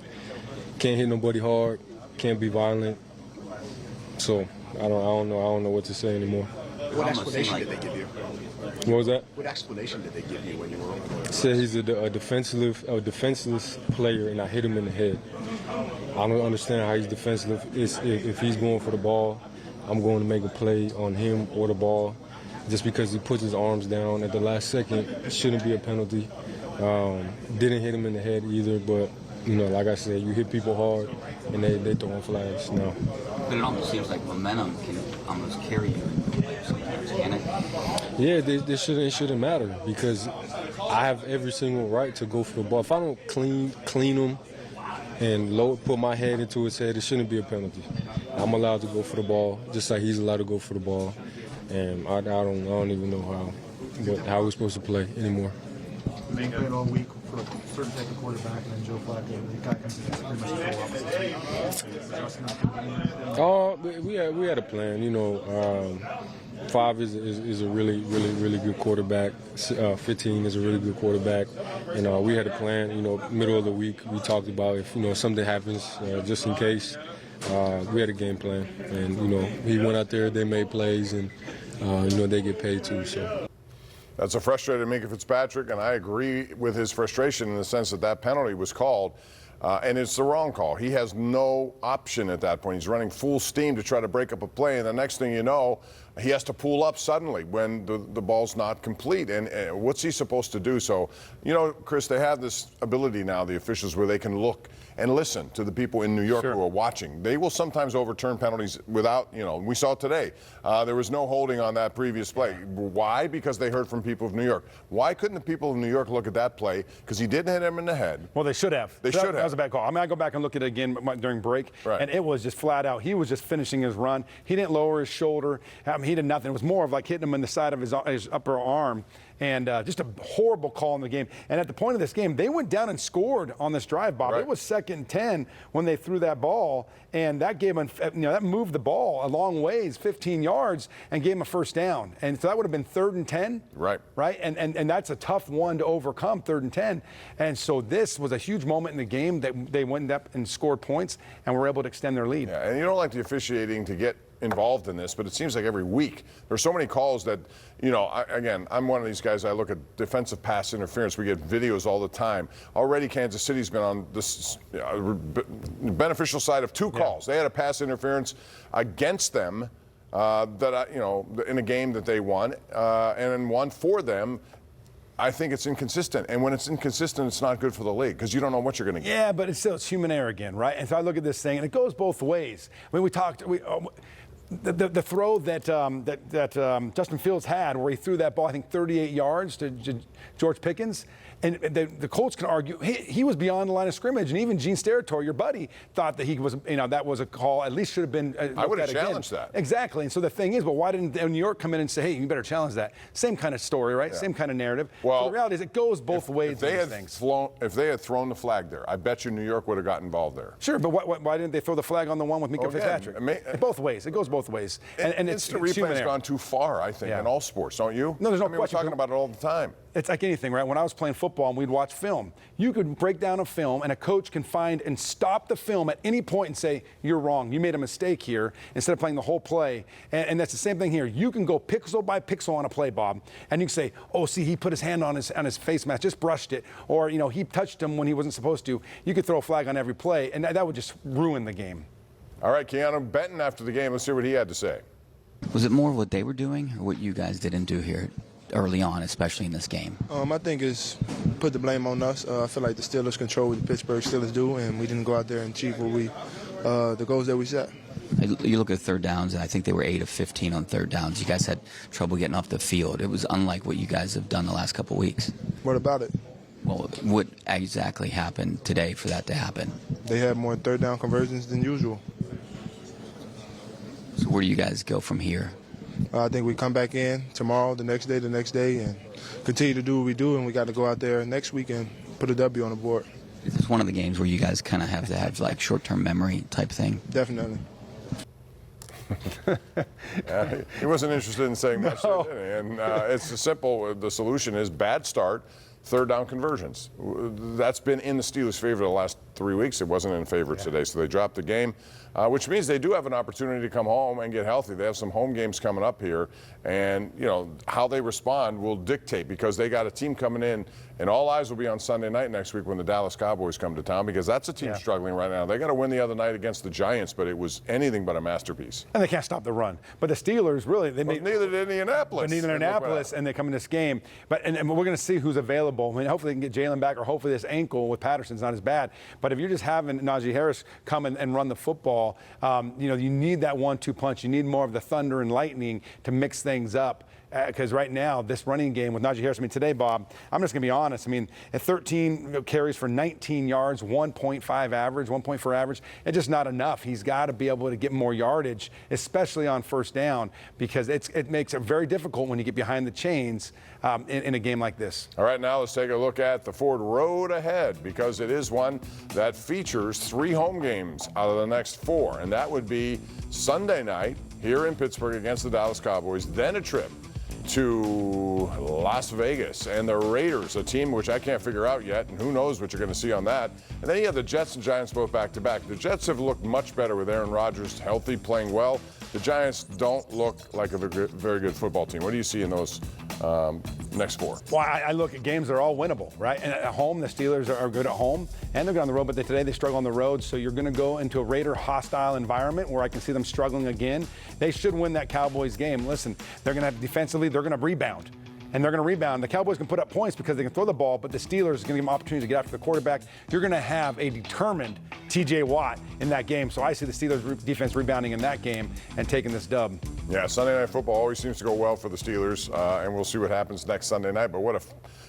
Can't hit nobody hard, can't be violent. So I don't know what to say anymore. What explanation did they give you? What was that? What explanation did they give you when you were on? Said he's a defenseless player, and I hit him in the head. I don't understand how he's defenseless. If he's going for the ball, I'm going to make a play on him or the ball. Just because he puts his arms down at the last second, it shouldn't be a penalty. Didn't hit him in the head either, but like I said, you hit people hard, and they throwing flags now. But it almost seems like momentum can almost carry you sometimes, can it? Yeah, it shouldn't matter because I have every single right to go for the ball. If I don't clean him and put my head into his head, it shouldn't be a penalty. I'm allowed to go for the ball, just like he's allowed to go for the ball. And I don't even know how we're supposed to play anymore. They played all week for a certain type of quarterback, and then Joe Flacco, the guy comes in pretty much the opposite. We had a plan. 5 is a really good quarterback. 15 is a really good quarterback, and we had a plan. Middle of the week we talked about if something happens, just in case. We had a game plan, and he went out there. They made plays, and they get paid too. So. That's a frustrated Minkah Fitzpatrick, and I agree with his frustration in the sense that penalty was called, and it's the wrong call. He has no option at that point. He's running full steam to try to break up a play, and the next thing you know, he has to pull up suddenly when the ball's not complete. And what's he supposed to do? So, Chris, they have this ability now, the officials, where they can look and listen to the people in New York who are watching. They will sometimes overturn penalties without, we saw today. There was no holding on that previous play. Why? Because they heard from people of New York. Why couldn't the people of New York look at that play? Because he didn't hit him in the head. Well, they should have. That was a bad call. I mean, I go back and look at it again during break, and it was just flat out. He was just finishing his run. He didn't lower his shoulder. He did nothing. It was more of like hitting him in the side of his upper arm. And just a horrible call in the game. And at the point of this game, they went down and scored on this drive, Bob. It was 2nd and 10 when they threw that ball, and that gave them, that moved the ball a long ways, 15 yards, and gave them a first down. And so that would have been 3rd and 10. Right. And that's a tough one to overcome, 3rd and 10. And so this was a huge moment in the game that they went up and scored points and were able to extend their lead. Yeah, and you don't like the officiating to get involved in this, but it seems like every week there's so many calls that, I'm one of these guys, I look at defensive pass interference. We get videos all the time. Already Kansas City's been on this beneficial side of 2 calls. They had a pass interference against them in a game that they won, and then one for them I think it's inconsistent. And when it's inconsistent, it's not good for the league because you don't know what you're going to get. Yeah, but it's human error again, right? And so I look at this thing, and it goes both ways. I mean, the throw that Justin Fields had, where he threw that ball, I think 38 yards to George Pickens. And the Colts can argue he was beyond the line of scrimmage, and even Gene Steratore, your buddy, thought that he was, that was a call. At least should have been. I would have challenged that. Exactly. And so the thing is, but why didn't New York come in and say, hey, you better challenge that? Same kind of story, right? Yeah. Same kind of narrative. Well, so the reality is, it goes both ways. If they had thrown the flag there, I bet you New York would have got involved there. Sure, but why didn't they throw the flag on the one with Minka Fitzpatrick? Both ways. It goes both ways. And instant replay has gone too far, I think, in all sports, don't you? No, there's no question. We're talking about it all the time. It's like anything, right? When I was playing football and we'd watch film, you could break down a film and a coach can find and stop the film at any point and say, you're wrong, you made a mistake here, instead of playing the whole play. And that's the same thing here. You can go pixel by pixel on a play, Bob, and you can say, oh, see, he put his hand on his face mask, just brushed it, or, he touched him when he wasn't supposed to. You could throw a flag on every play, and that would just ruin the game. All right, Keanu Benton after the game, let's hear what he had to say. Was it more what they were doing or what you guys didn't do here early on, especially in this game? I think it's put the blame on us. I feel like the Steelers control what the Pittsburgh Steelers do, and we didn't go out there and achieve the goals that we set. You look at third downs, and I think they were 8 of 15 on third downs. You guys had trouble getting off the field. It was unlike what you guys have done the last couple of weeks. What about it? Well, what exactly happened today for that to happen? They had more third down conversions than usual. So where do you guys go from here? I think we come back in tomorrow, the next day, and continue to do what we do, and we got to go out there next week and put a W on the board. Is this one of the games where you guys kind of have to have like short-term memory type thing? Definitely. He wasn't interested in saying much, did he? And it's simple. The solution is bad start, third down conversions. That's been in the Steelers' favor the last 3 weeks. It wasn't in favor today, so they dropped the game, which means they do have an opportunity to come home and get healthy. They have some home games coming up here, and how they respond will dictate, because they got a team coming in, and all eyes will be on Sunday night next week when the Dallas Cowboys come to town, because that's a team struggling right now. They got to win the other night against the Giants, but it was anything but a masterpiece. And they can't stop the run. But the Steelers, really, neither did Indianapolis. But neither Indianapolis, and they come in this game. and we're going to see who's available. I mean, hopefully they can get Jalen back, or hopefully this ankle with Patterson's not as bad. But if you're just having Najee Harris come and run the football, you need that 1-2 punch. You need more of the thunder and lightning to mix things up. Because right now, this running game with Najee Harris, today, Bob, I'm just going to be honest. At 13 carries for 19 yards, 1.5 average, 1.4 average, it's just not enough. He's got to be able to get more yardage, especially on first down, because it makes it very difficult when you get behind the chains in a game like this. All right, now let's take a look at the Ford road ahead, because it is one that features 3 home games out of the next 4, and that would be Sunday night here in Pittsburgh against the Dallas Cowboys, then a trip to Las Vegas and the Raiders, a team which I can't figure out yet, and who knows what you're going to see on that. And then you have the Jets and Giants both back-to-back. The Jets have looked much better with Aaron Rodgers healthy, playing well. The Giants don't look like a very good football team. What do you see in those next 4? Well, I look at games that are all winnable, right? And at home, the Steelers are good at home, and they're good on the road, but today they struggle on the road. So you're going to go into a Raider hostile environment where I can see them struggling again. They should win that Cowboys game. Listen, they're going to have defensively, they're going to rebound. And they're going to rebound. The Cowboys can put up points because they can throw the ball, but the Steelers are going to give them opportunities to get after the quarterback. You're going to have a determined T.J. Watt in that game. So I see the Steelers defense rebounding in that game and taking this dub. Yeah, Sunday Night Football always seems to go well for the Steelers, and we'll see what happens next Sunday night. But what an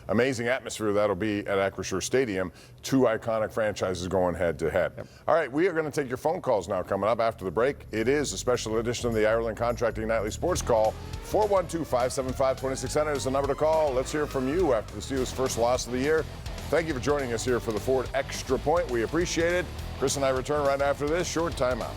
amazing atmosphere that'll be at Acrisure Stadium. 2 iconic franchises going head-to-head. Yep. All right, we are going to take your phone calls now coming up after the break. It is a special edition of the Ireland Contracting Nightly Sports Call. 412-575-2600 is the number to call. Let's hear from you after the Steelers' first loss of the year. Thank you for joining us here for the Ford Extra Point. We appreciate it. Chris and I return right after this short timeout.